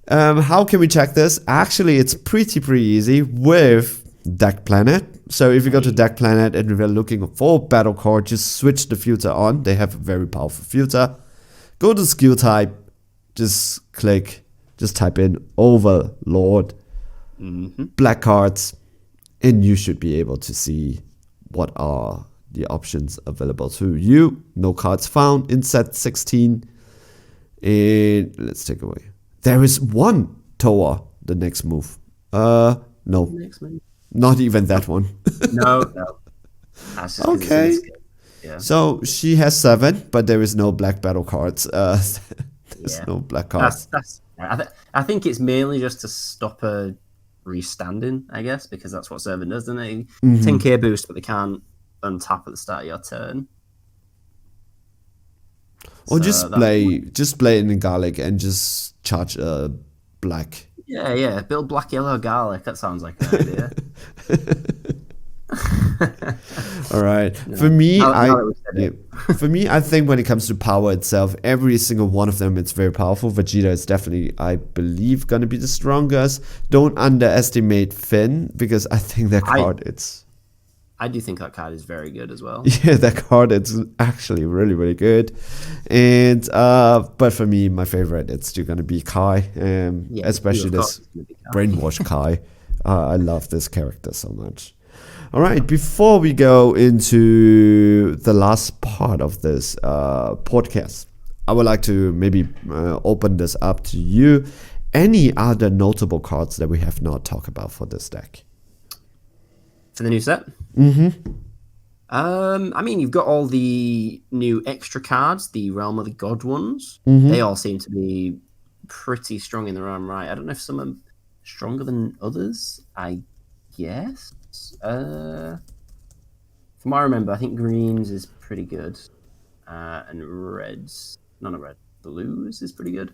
How can we check this? Actually, it's pretty easy with Deck Planet. So if you go to Deck Planet and we're looking for battle card, just switch the filter on. They have a very powerful filter. Go to skill type. Just type in Overlord. Black cards. And you should be able to see what are the options available to you. No cards found in set 16. And let's take away. There is 1 Toa, the next move. No. Next move. Not even that one. No. Okay. Yeah. So she has 7, but there is no black battle cards. There's no black cards. I think it's mainly just to stop her restanding, I guess, because that's what Servant does, doesn't it? 10k boost, but they can't untap at the start of your turn. Or so just play in the Garlic and just charge a black. Yeah. Build black, yellow, Garlic. That sounds like an idea. All right. For me, I think when it comes to power itself, every single one of them is very powerful. Vegeta is definitely, I believe, going to be the strongest. Don't underestimate Finn, because I think that card I do think that card is very good as well. Yeah, that card is actually really good. And but for me, my favorite, it's still going to be Kai, especially this brainwash Kai. I love this character so much. All right, before we go into the last part of this podcast, I would like to maybe open this up to you. Any other notable cards that we have not talked about for this deck? For the new set? I mean, you've got all the new extra cards, the Realm of the God ones. They all seem to be pretty strong in their own right. I don't know if some are stronger than others, I guess. From what I remember, I think greens is pretty good, and blues is pretty good.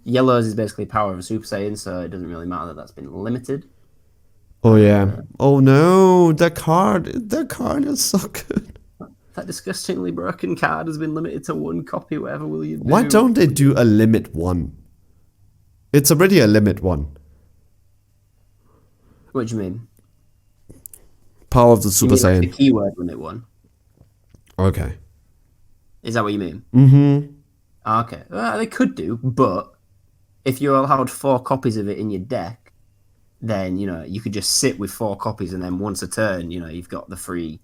Yellows is basically power of a Super Saiyan, so it doesn't really matter that that's been limited. Oh yeah. Oh no, that card is so good. That disgustingly broken card has been limited to 1 copy. Whatever will you do? Why don't they do a limit 1? It's already a limit 1. What do you mean? Power of the Super You mean, like, Saiyan. the keyword limit 1. Okay. Is that what you mean? Mm-hmm. Okay. Well, they could do, but if you're allowed 4 copies of it in your deck, then, you could just sit with 4 copies, and then once a turn, you've got the free,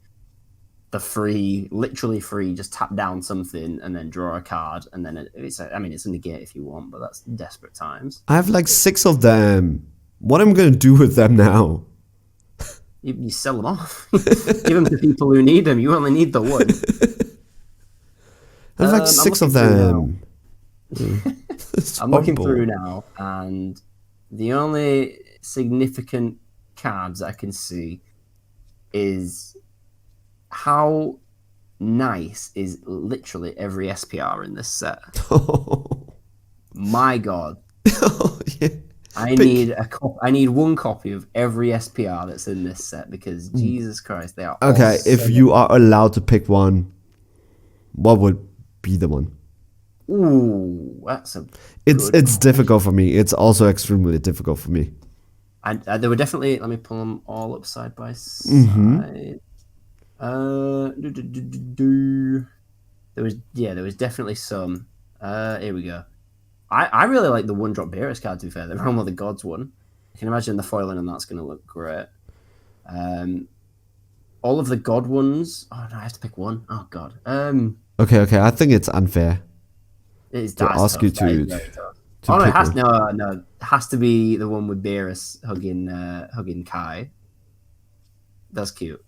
literally free, just tap down something and then draw a card, and then it's a negate if you want, but that's desperate times. I have like 6 of them. What am I going to do with them now? You sell them off. Give them to people who need them. You only need the 1. I have like 6 of them. I'm looking through now, and the only significant cards I can see is how nice is literally every SPR in this set. My God. Oh, yeah. I need 1 copy of every SPR that's in this set, because Jesus Christ, they are Okay, all if you are allowed to pick one, what would be the one? Ooh, that's It's difficult for me. It's also extremely difficult for me. There were definitely. Let me pull them all up side by side. There was definitely some. Here we go. I really like the 1-drop Beerus card, to be fair. The Realm of the Gods one. I can imagine the foiling and that's going to look great. All of the God ones. Oh no, I have to pick one. Oh God. Okay. I think it's unfair to ask you to oh no, pick one. No. It has to be the one with Beerus hugging Kai. That's cute.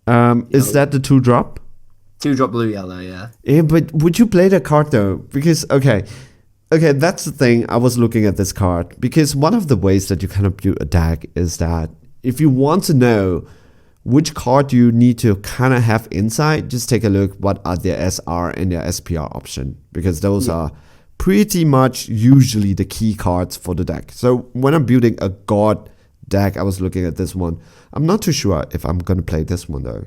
Is that the 2-drop? 2-drop blue yellow, yeah. Yeah, but would you play the card though? Because okay, that's the thing. I was looking at this card because one of the ways that you kind of build a deck is that if you want to know which card you need to kind of have inside, just take a look what are their SR and their SPR option, because those are pretty much usually the key cards for the deck. So when I'm building a God deck, I was looking at this one. I'm not too sure if I'm going to play this one though.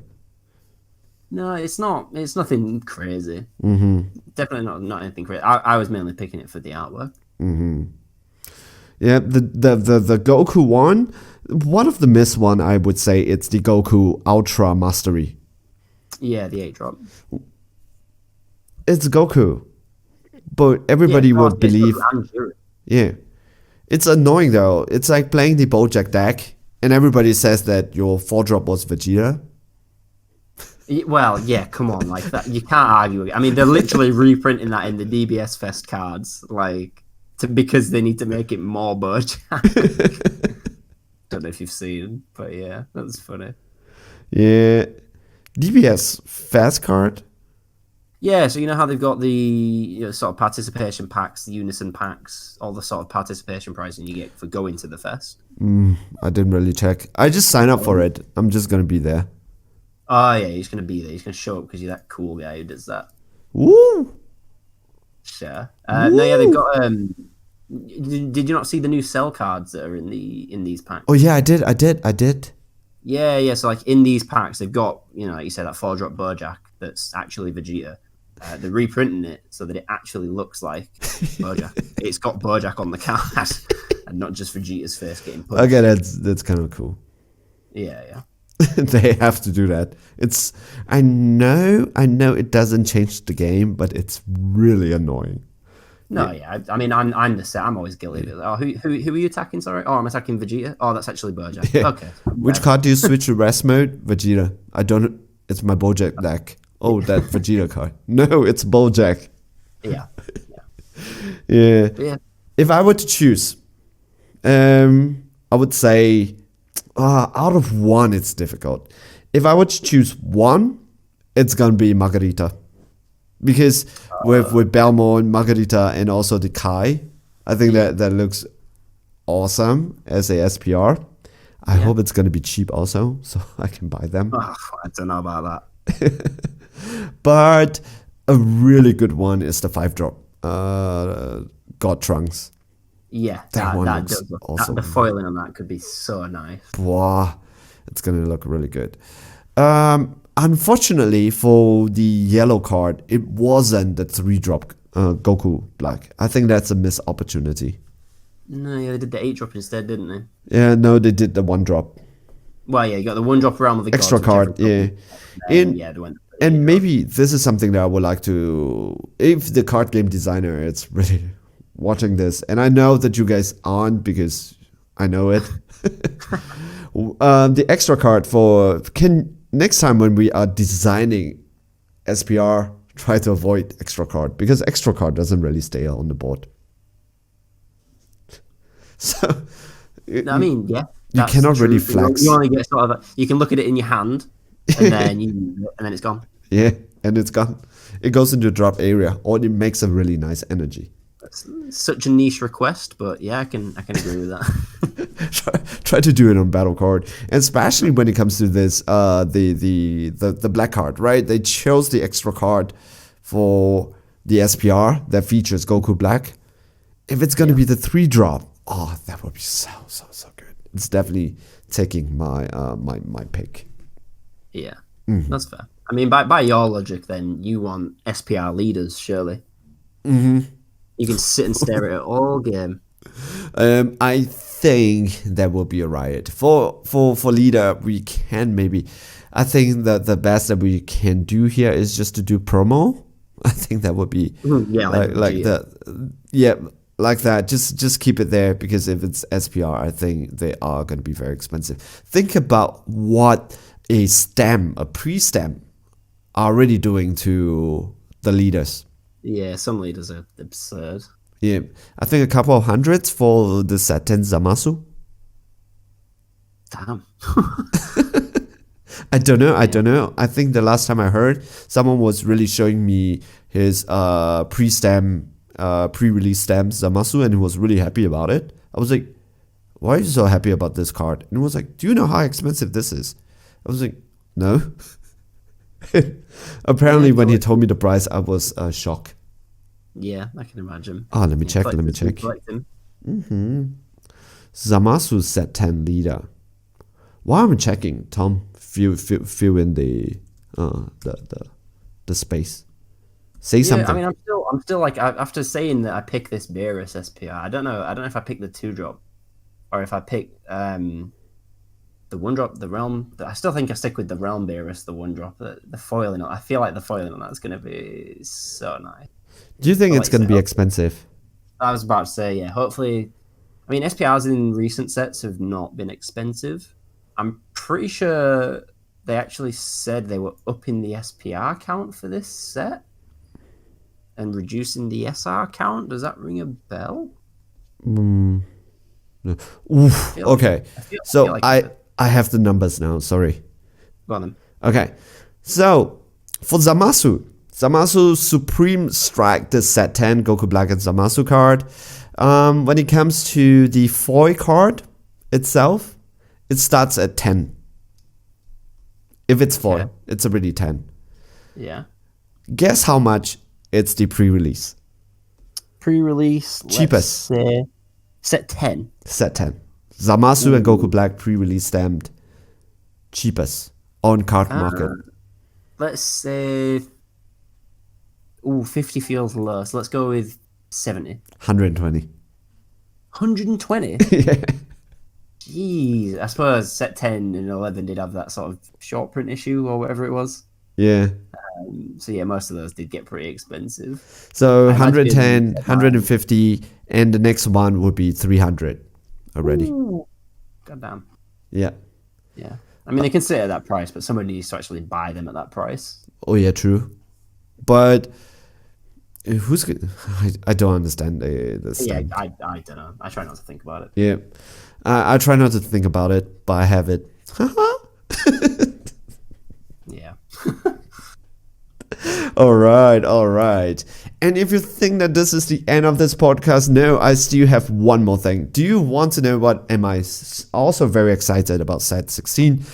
No, it's not. It's nothing crazy. Definitely not anything crazy. I was mainly picking it for the artwork. Yeah, the Goku one of the missed one, I would say it's the Goku Ultra Mastery. Yeah, the 8-drop. It's Goku, but everybody would believe. Yeah, it's annoying though. It's like playing the Bojack deck, and everybody says that your 4-drop was Vegeta. Well, yeah, come on, like that. You can't argue. I mean, they're literally reprinting that in the DBS Fest cards, like because they need to make it more Bojack. Don't know if you've seen, but yeah, that's funny. Yeah, DBS Fast card. Yeah, so you know how they've got the sort of participation packs, the unison packs, all the sort of participation pricing you get for going to the fest. I didn't really check. I just signed up for it. I'm just gonna be there. Oh yeah, he's gonna be there. He's gonna show up because you're that cool guy who does that. Woo! Sure. No, yeah, they've got. Did you not see the new cell cards that are in these packs? Oh yeah, I did. Yeah. So like in these packs, they've got like you said, that 4-drop Bojack that's actually Vegeta. They're reprinting it so that it actually looks like Bojack. It's got Bojack on the card, and not just Vegeta's face getting punched. Okay, that's kind of cool. Yeah. They have to do that. I know it doesn't change the game, but it's really annoying. No, yeah. I mean, I'm the same. I'm always guilty. Oh, who are you attacking? Sorry. Oh, I'm attacking Vegeta. Oh, that's actually Bojack. Yeah. Okay. Which card do you switch to rest mode? Vegeta. I don't. It's my Bojack deck. Oh, that Vegeta card. No, it's Bojack. Yeah. Yeah. If I were to choose, I would say, out of one, it's difficult. If I were to choose one, it's gonna be Margarita, because with Belmont, Margarita, and also the Kai, I think that looks awesome as a SPR. I hope it's gonna be cheap also, so I can buy them. Oh, I don't know about that. But a really good one is the 5-drop God Trunks. Yeah, that does look awesome. The foiling on that could be so nice. Wow, it's gonna look really good. Unfortunately for the yellow card, it wasn't the 3-drop Goku Black. I think that's a missed opportunity. No, yeah, they did the 8-drop instead, didn't they? Yeah, no, they did the 1-drop. Well, yeah, you got the 1-drop Realm of the Extra Gods, card, yeah. They went. And maybe this is something that I would like to, if the card game designer is really watching this, and I know that you guys aren't because I know it. The extra card next time when we are designing SPR, try to avoid extra card because extra card doesn't really stay on the board. So, I mean, yeah, you cannot really flex. You only get sort of you can look at it in your hand, and then it's gone. Yeah, and it's gone. It goes into drop area, or it makes a really nice energy. That's such a niche request, but yeah, I can agree with that. try to do it on battle card, and especially when it comes to this, the black card, right? They chose the extra card for the SPR that features Goku Black. If it's gonna be the 3-drop, oh, that would be so good. It's definitely taking my my pick. Yeah, that's fair. I mean, by your logic, then you want SPR leaders, surely. Mm-hmm. You can sit and stare at it all game. I think that will be a riot. For leader, we can maybe. I think that the best that we can do here is just to do promo. I think that would be like that. Just keep it there because if it's SPR, I think they are going to be very expensive. Think about what a pre-stem are already doing to the leaders. Yeah, some leaders are absurd. Yeah, I think a couple of hundreds for the set 10 Zamasu. Damn. I don't know. I think the last time I heard, someone was really showing me his pre-release stem Zamasu, and he was really happy about it. I was like, why are you so happy about this card? And he was like, do you know how expensive this is? I was like, no. Apparently, when he told me the price, I was shocked. Yeah, I can imagine. Oh, let me check. Zamasu set 10 leader. While I'm checking, Tom, fill in the space. Say something. I mean, I'm still like after saying that I pick this Beerus SPR. I don't know if I pick the 2-drop or if I pick the 1-drop, the Realm. I still think I stick with the Realm Beerus, the 1-drop. The foiling. I feel like the foiling on that's going to be so nice. Do you think it's going to be expensive? I was about to say, yeah. Hopefully, I mean, SPRs in recent sets have not been expensive. I'm pretty sure they actually said they were upping the SPR count for this set and reducing the SR count. Does that ring a bell? No. Oof. Okay. So I have the numbers now. Sorry. Go on then. Okay. So for Zamasu Supreme Strike, the set 10 Goku Black and Zamasu card. When it comes to the foil card itself, it starts at 10. If it's foil, it's already 10. Yeah. Guess how much it's the pre-release? Pre-release, cheapest. Set 10. Set 10. Zamasu and Goku Black pre-release stamped. Cheapest on card market. Let's say 50 feels low, so let's go with 70. 120. 120? Yeah. Jeez, I suppose set 10 and 11 did have that sort of short print issue or whatever it was. Yeah. So yeah, most of those did get pretty expensive. So 110, 150, and the next one would be 300 already. Ooh. Goddamn. Yeah. Yeah. I mean, they can sit at that price, but somebody needs to actually buy them at that price. Oh yeah, true. But who's? I don't understand this. Yeah, I don't know. I try not to think about it. Yeah, I try not to think about it, but I have it. Yeah. All right. And if you think that this is the end of this podcast, no, I still have one more thing. Do you want to know what am I also very excited about set 16?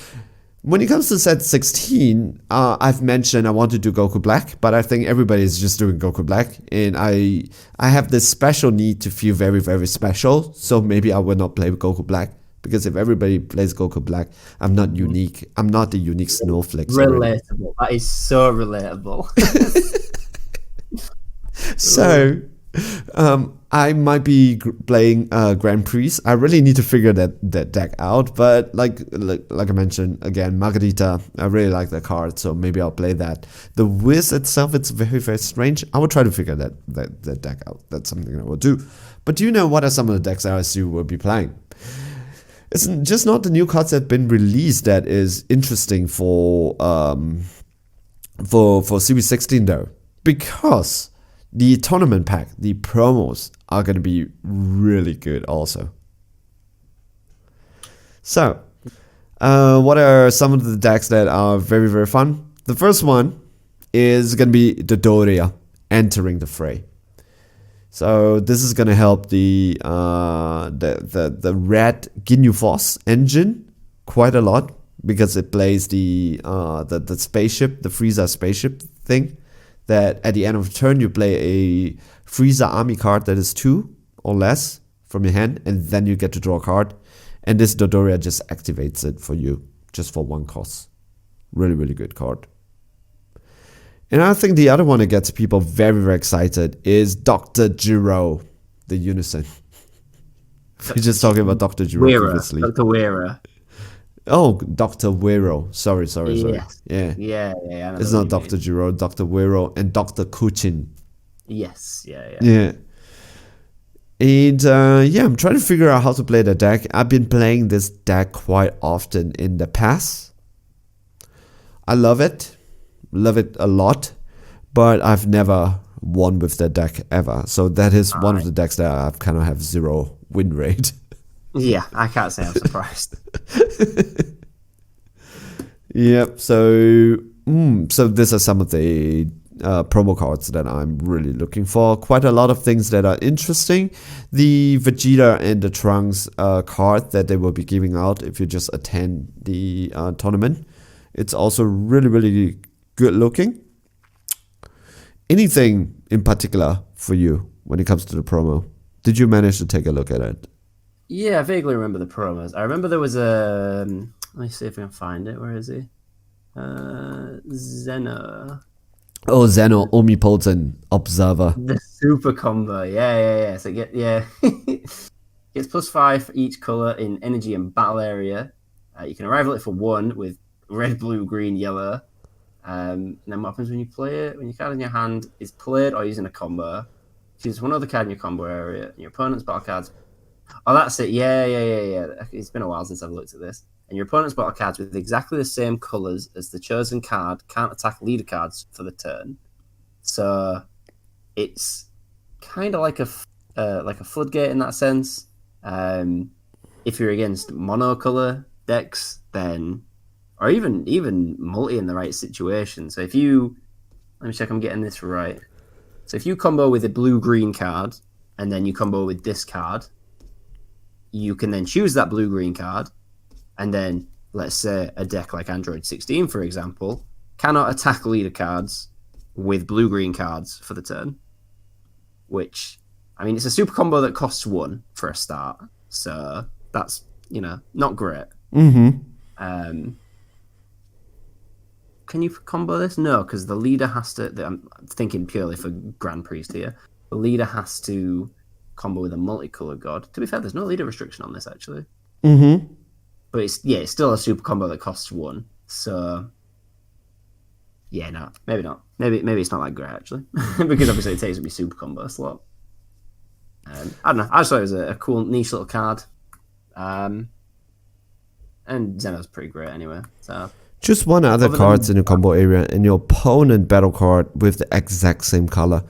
When it comes to set 16, I've mentioned I want to do Goku Black, but I think everybody is just doing Goku Black, and I have this special need to feel very, very special, so maybe I will not play Goku Black Because if everybody plays Goku Black, I'm not unique. I'm not the unique snowflake. Sorry. Relatable. That is so relatable. So, I might be playing Grand Prix. I really need to figure that deck out. But like I mentioned again, Margarita, I really like that card, so maybe I'll play that. The Wiz itself, it's very, very strange. I will try to figure that deck out. That's something I will do. But do you know what are some of the decks that I assume will be playing? It's just not the new cards that have been released that is interesting for Series 16 though, because the tournament pack, the promos are going to be really good also. So, what are some of the decks that are very, very fun? The first one is going to be the Doria entering the fray. So this is going to help the red Ginyu Force engine quite a lot, because it plays the spaceship, the Frieza spaceship thing, that at the end of the turn you play a Frieza army card that is 2 or less from your hand, and then you get to draw a card, and this Dodoria just activates it for you, just for 1 cost. Really, really good card. And I think the other one that gets people very, very excited is Dr. Giro, the Unison. We're just talking about Dr. Giro previously. Dr. Weira. Oh, Dr. Wero. Sorry. Yes. Yeah. Yeah. It's not Dr. Giro, Dr. Wero, and Dr. Kuchin. Yes. Yeah. And I'm trying to figure out how to play the deck. I've been playing this deck quite often in the past. I love it a lot, but I've never won with that deck ever. So that is one of the decks that I've kind of have 0 win rate. Yeah, I can't say I'm surprised. Yep. So these are some of the promo cards that I'm really looking for. Quite a lot of things that are interesting. The Vegeta and the Trunks card that they will be giving out if you just attend the tournament. It's also really, really good looking. Anything in particular for you when it comes to the promo? Did you manage to take a look at it? Yeah, I vaguely remember the promos. I remember there was a... let me see if I can find it. Where is he? Zeno. Oh, Zeno, Omnipotent Observer. The super combo. Yeah. So gets +5 for each color in energy and battle area. You can arrival it for 1 with red, blue, green, yellow. And then what happens when you play it? When your card in your hand is played or using a combo, choose one other card in your combo area, and your opponent's battle cards. Oh, that's it. Yeah. It's been a while since I've looked at this. And your opponent's battle cards with exactly the same colors as the chosen card can't attack leader cards for the turn. So it's kind of like a floodgate in that sense. If you're against monocolor decks, then, or even multi in the right situation. So if you, let me check I'm getting this right. So if you combo with a blue-green card, and then you combo with this card, you can then choose that blue-green card, and then, let's say, a deck like Android 16, for example, cannot attack leader cards with blue-green cards for the turn. Which, I mean, it's a super combo that costs 1 for a start. So that's, not great. Mm-hmm. Can you combo this? No, because the leader has to... I'm thinking purely for Grand Priest here. The leader has to combo with a multicolored god. To be fair, there's no leader restriction on this, actually. Mm-hmm. But it's still a super combo that costs 1. So... yeah, no, maybe not. Maybe it's not that great, actually. Because obviously it takes up your super combo slot. I don't know. I just thought it was a cool, niche little card. And Zeno's pretty great anyway. So... just one other cards in the combo area and your opponent battle card with the exact same color.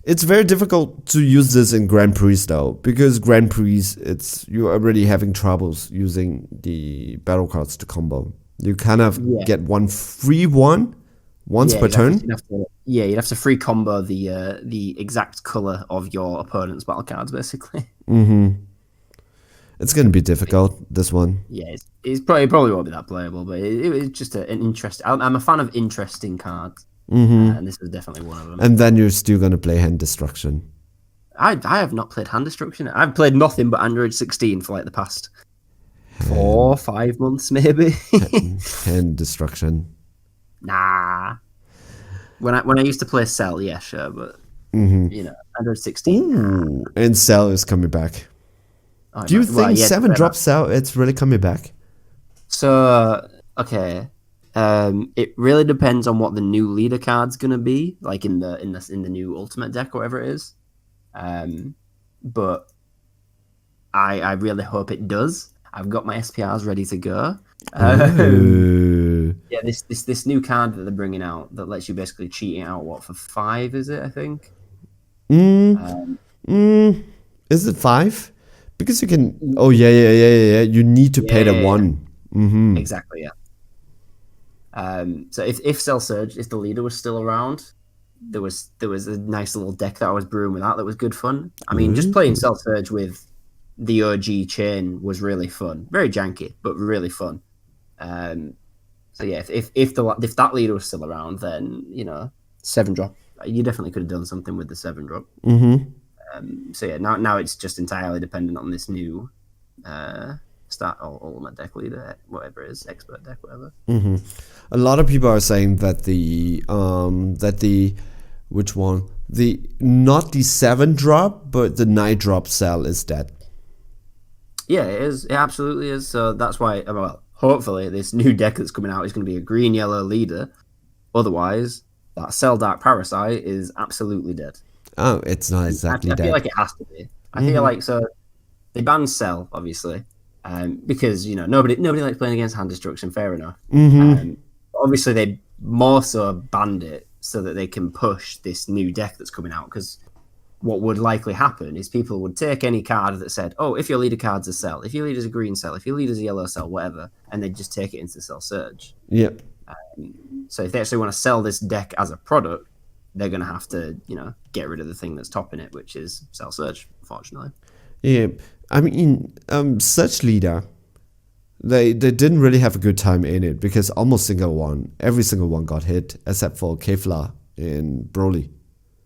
It's very difficult to use this in Grand Prix though, because Grand Prix, you're already having troubles using the battle cards to combo. You kind of get one free one once per turn. You'd have to free combo the exact color of your opponent's battle cards, basically. Mm-hmm. It's going to be difficult, this one. Yeah, it probably won't be that playable, but it was just an interesting... I'm a fan of interesting cards, and this was definitely one of them. And then you're still going to play Hand Destruction. I have not played Hand Destruction. I've played nothing but Android 16 for like the past 4-5 months maybe. Hand destruction. Nah. When I used to play Cell, yeah, sure, but Android 16. Ooh, and Cell is coming back. Oh, Do you well, think yeah, 7 drop Cell, it's really coming back? So okay, it really depends on what the new leader card's gonna be, like in the new Ultimate deck or whatever it is. But I really hope it does. I've got my SPRs ready to go. Yeah, this new card that they're bringing out that lets you basically cheat it out. What, for 5? Is it? I think. Is it 5? Because you can. Oh yeah. You need to pay the 1. Mm-hmm. Exactly. Yeah. So if Cell Surge, if the leader was still around, there was a nice little deck that I was brewing with that was good fun. I mean, just playing Cell Surge with the OG chain was really fun. Very janky, but really fun. So yeah, if that leader was still around, then 7 drop. You definitely could have done something with the 7 drop. So yeah, now it's just entirely dependent on this new start or ultimate deck leader, whatever it is, expert deck, whatever. A lot of people are saying that which one? Not the 7 drop, but the 9 drop Cell is dead. Yeah, it is. It absolutely is. So that's why, well, hopefully this new deck that's coming out is going to be a green yellow leader. Otherwise, that Cell Dark Parasite is absolutely dead. Oh, it's not exactly dead. I feel like it has to be. I feel like, so they banned Cell, obviously, because nobody likes playing against hand destruction. Fair enough. Obviously, they more so banned it so that they can push this new deck that's coming out. Because what would likely happen is people would take any card that said, "Oh, if your leader card's a Cell, if your leader's a green Cell, if your leader's a yellow Cell, whatever," and they'd just take it into Cell Surge. Yep. So if they actually want to sell this deck as a product, they're going to have to, get rid of the thing that's topping it, which is Cell Surge, unfortunately. Yeah, I mean, Surge leader, they didn't really have a good time in it because every single one got hit except for Kefla and Broly.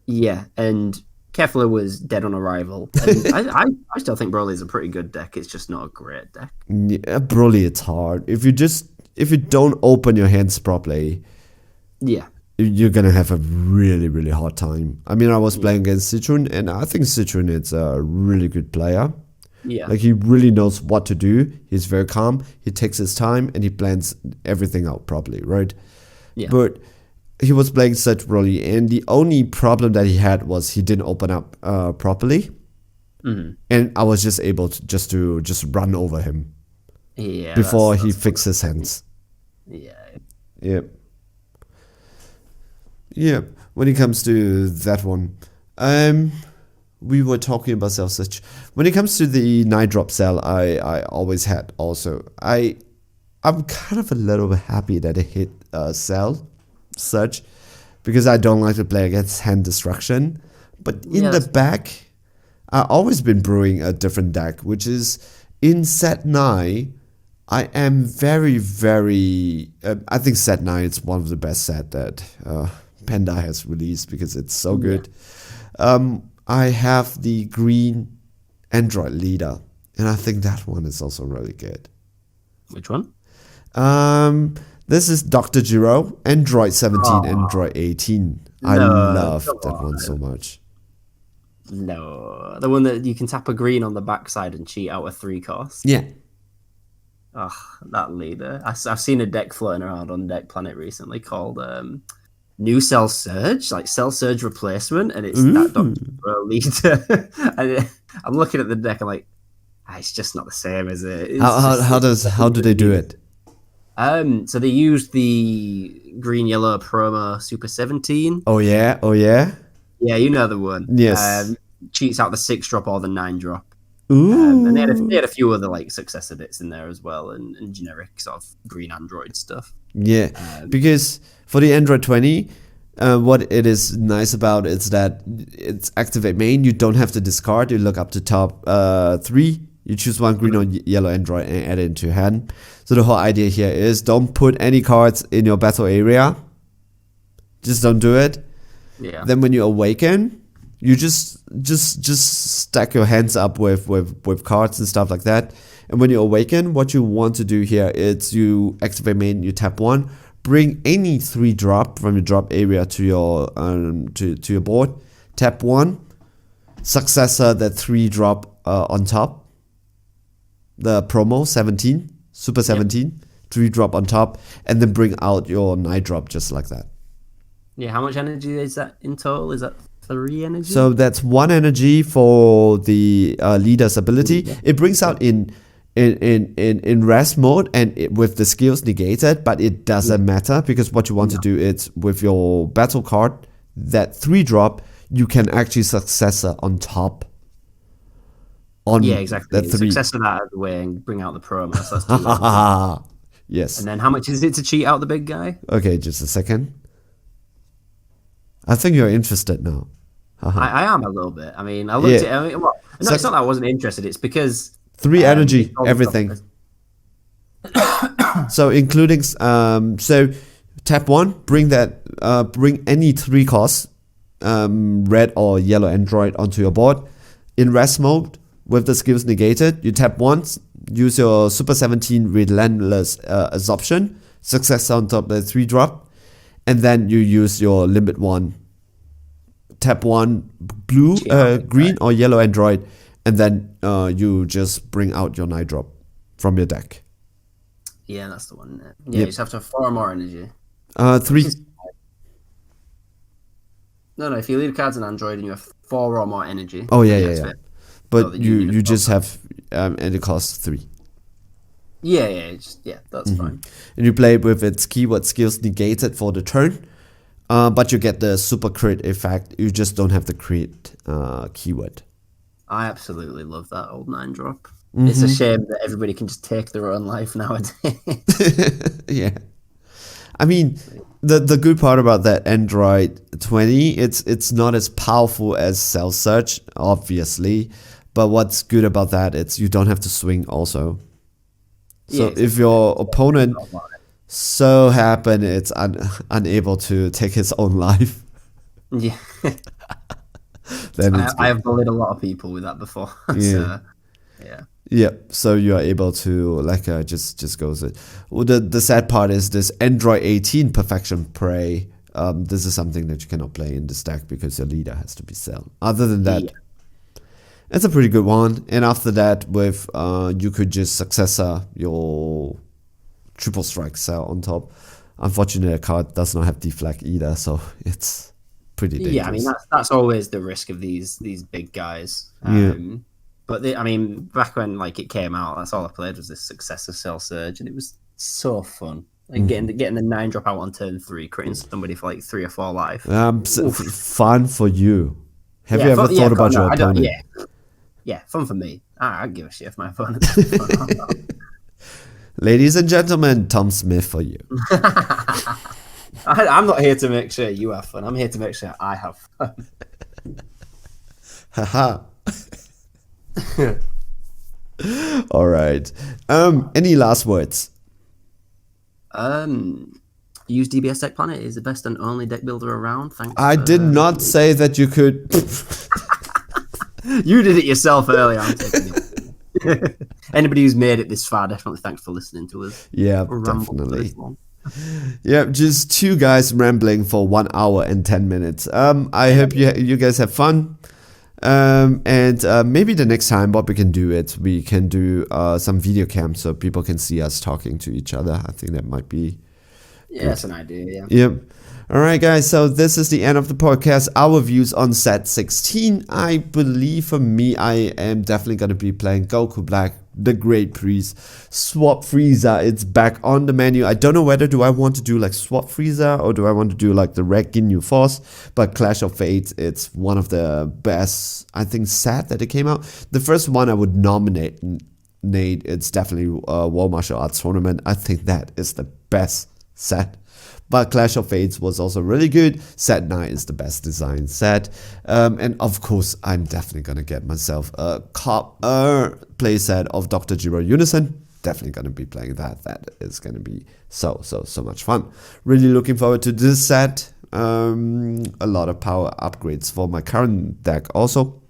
Yeah, and Kefla was dead on arrival. And I still think Broly is a pretty good deck. It's just not a great deck. Yeah, Broly, it's hard. If you don't open your hands properly, yeah, you're gonna have a really, really hard time. I mean, I was playing against Citroen, and I think Citroen is a really good player. Yeah, like he really knows what to do. He's very calm. He takes his time and he plans everything out properly, right? Yeah. But he was playing such Broly, and the only problem that he had was he didn't open up properly, and I was just able to just run over him. Yeah. Before he fixed his hands. Yeah. Yep. Yeah, when it comes to that one, we were talking about Cell Surge. When it comes to the 9 drop Cell, I always had also. I'm kind of a little bit happy that it hit Cell Surge because I don't like to play against hand destruction. But in the back, I've always been brewing a different deck, which is in set 9. I am very, very. I think set 9 is one of the best set that Panda has released because it's so good. I have the green Android leader, and I think that one is also really good. Which one? This is Dr. Giro, Android 17, Android 18. I love that one so much. No, the one that you can tap a green on the backside and cheat out a 3 cost. Yeah. Oh, that leader. I've seen a deck floating around on Deck Planet recently called New Cell Surge, like Cell Surge Replacement, and it's that Dr. leader. And I'm looking at the deck, I'm like, it's just not the same, is it? How do they do it? So they used the green yellow promo Super 17. Oh yeah. Yeah, you know the one. Yes. Cheats out the 6 drop or the 9 drop. Ooh. And they had a few other like successor bits in there as well, and generic sort of green Android stuff. Yeah, because for the Android 20, what it is nice about is that it's activate main. You don't have to discard. You look up to top 3. You choose one green or yellow Android and add it into your hand. So the whole idea here is don't put any cards in your battle area. Just don't do it. Yeah. Then when you awaken, you just stack your hands up with cards and stuff like that, And when you awaken, what you want to do here is you activate main, you tap 1, bring any 3 drop from your drop area to your to your board, tap 1, successor that 3 drop on top, the promo 17, super 17, 3 drop on top, and then bring out your 9 drop just like that. Yeah, how much energy is that in total? Is that 3 energy? So that's 1 energy for the leader's ability. Yeah. It brings out in rest mode and with the skills negated, but it doesn't matter because what you want to do is with your battle card, that 3 drop, you can actually successor on top. Yeah, exactly. That 3. Successor that out of the way and bring out the promo. So that's 2. Yes. And then how much is it to cheat out the big guy? Okay, just a second. I think you're interested now. I am a little bit. I mean, I looked at it. It's not that I wasn't interested. It's because 3 energy, everything. So including so tap 1, bring any 3 costs, red or yellow android onto your board. In rest mode with the skills negated, you tap once, use your super 17 relentless absorption, success on top of the 3 drop, and then you use your limit 1. Tap 1 blue, green or yellow android, and then you just bring out your 9 drop from your deck. Yeah, that's the one. Isn't it? Yeah, you just have to have 4 more energy. 3. No, if you leave cards an android and you have 4 or more energy. Oh yeah. But you just have and it costs 3. Yeah, that's fine. And you play with its keyword skills negated for the turn, but you get the super crit effect. You just don't have the crit keyword. I absolutely love that old 9 drop. It's a shame that everybody can just take their own life nowadays. Yeah. I mean, the good part about that Android 20, it's not as powerful as Cell Search, obviously. But what's good about that, it's you don't have to swing also. So if your opponent so happen it's unable to take his own life, yeah, then I have bullied a lot of people with that before. Yeah. So, yeah. So you are able to just goes it. Well, the sad part is this Android 18 Perfection Prey. This is something that you cannot play in this deck because your leader has to be Cell. Other than that. It's a pretty good one, and after that, with you could just successor your triple strike Cell on top. Unfortunately, the card does not have deflag either, so it's pretty dangerous. Yeah, I mean that's always the risk of these big guys. But back when it came out, that's all I played was this successor Cell Surge, and it was so fun. Getting the 9 drop out on turn 3, critting somebody for 3 or 4 life. Fun for you. Have you ever thought about your opponent? Yeah, fun for me. I don't give a shit if my opponent's fun. Ladies and gentlemen, Tom Smith for you. I'm not here to make sure you have fun. I'm here to make sure I have fun. Haha. All right. Any last words? Use DBS Deck Planet is the best and only deck builder around. Thanks. I did not say that you could. You did it yourself earlier. I'm taking it. Anybody who's made it this far, definitely thanks for listening to us. Yeah, definitely. Yeah, just 2 guys rambling for 1 hour and 10 minutes. I hope you guys have fun. And maybe the next time what we can do is we can do some video cam so people can see us talking to each other. I think that might be good. That's an idea. Yep. All right, guys. So this is the end of the podcast. Our views on set 16. I believe for me, I am definitely going to be playing Goku Black, the Great Priest. Swap Frieza, it's back on the menu. I don't know whether do I want to do Swap Frieza or do I want to do the Red Ginyu Force. But Clash of Fates, it's one of the best, I think, set that it came out. The first one I would nominate, Nate, it's definitely World Martial Arts Tournament. I think that is the best set. But Clash of Fates was also really good. Set 9 is the best design set. And of course, I'm definitely going to get myself a playset of Dr. Giro Unison. Definitely going to be playing that. That is going to be so much fun. Really looking forward to this set. A lot of power upgrades for my current deck also.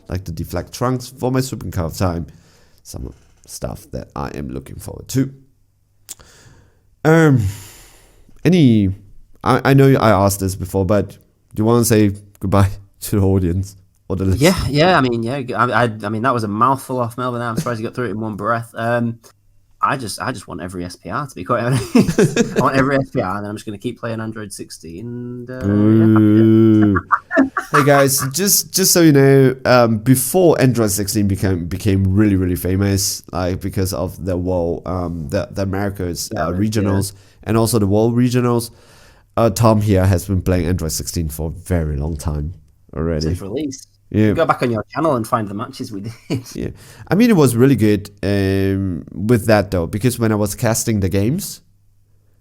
Like the Deflect Trunks for my Super Car time. Some stuff that I am looking forward to. I know I asked this before, but do you want to say goodbye to the audience or the listeners? Yeah. I mean, I mean, that was a mouthful off Melvin. I'm surprised you got through it in one breath. I just want every SPR, to be quite honest. I want every SPR, and then I'm just going to keep playing Android 16. And Hey guys, just so you know, before Android 16 became really really famous, like because of the world, the Americas regionals and also the world regionals, Tom here has been playing Android 16 for a very long time already. Since release. Yeah. Go back on your channel and find the matches we did. Yeah, I mean it was really good with that though, because when I was casting the games,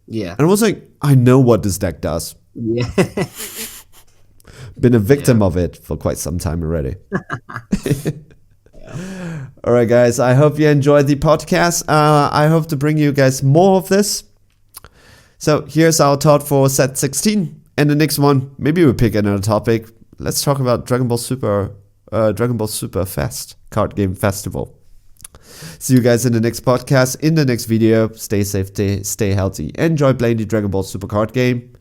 Yeah. and I was like, I know what this deck does. Yeah. Been a victim of it for quite some time already. All right, guys. I hope you enjoyed the podcast. I hope to bring you guys more of this. So here's our thought for set 16. And the next one, maybe we'll pick another topic. Let's talk about Dragon Ball Super Fest card game festival. See you guys in the next podcast, in the next video. Stay safe, stay healthy. Enjoy playing the Dragon Ball Super card game.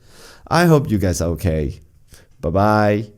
I hope you guys are okay. Bye-bye.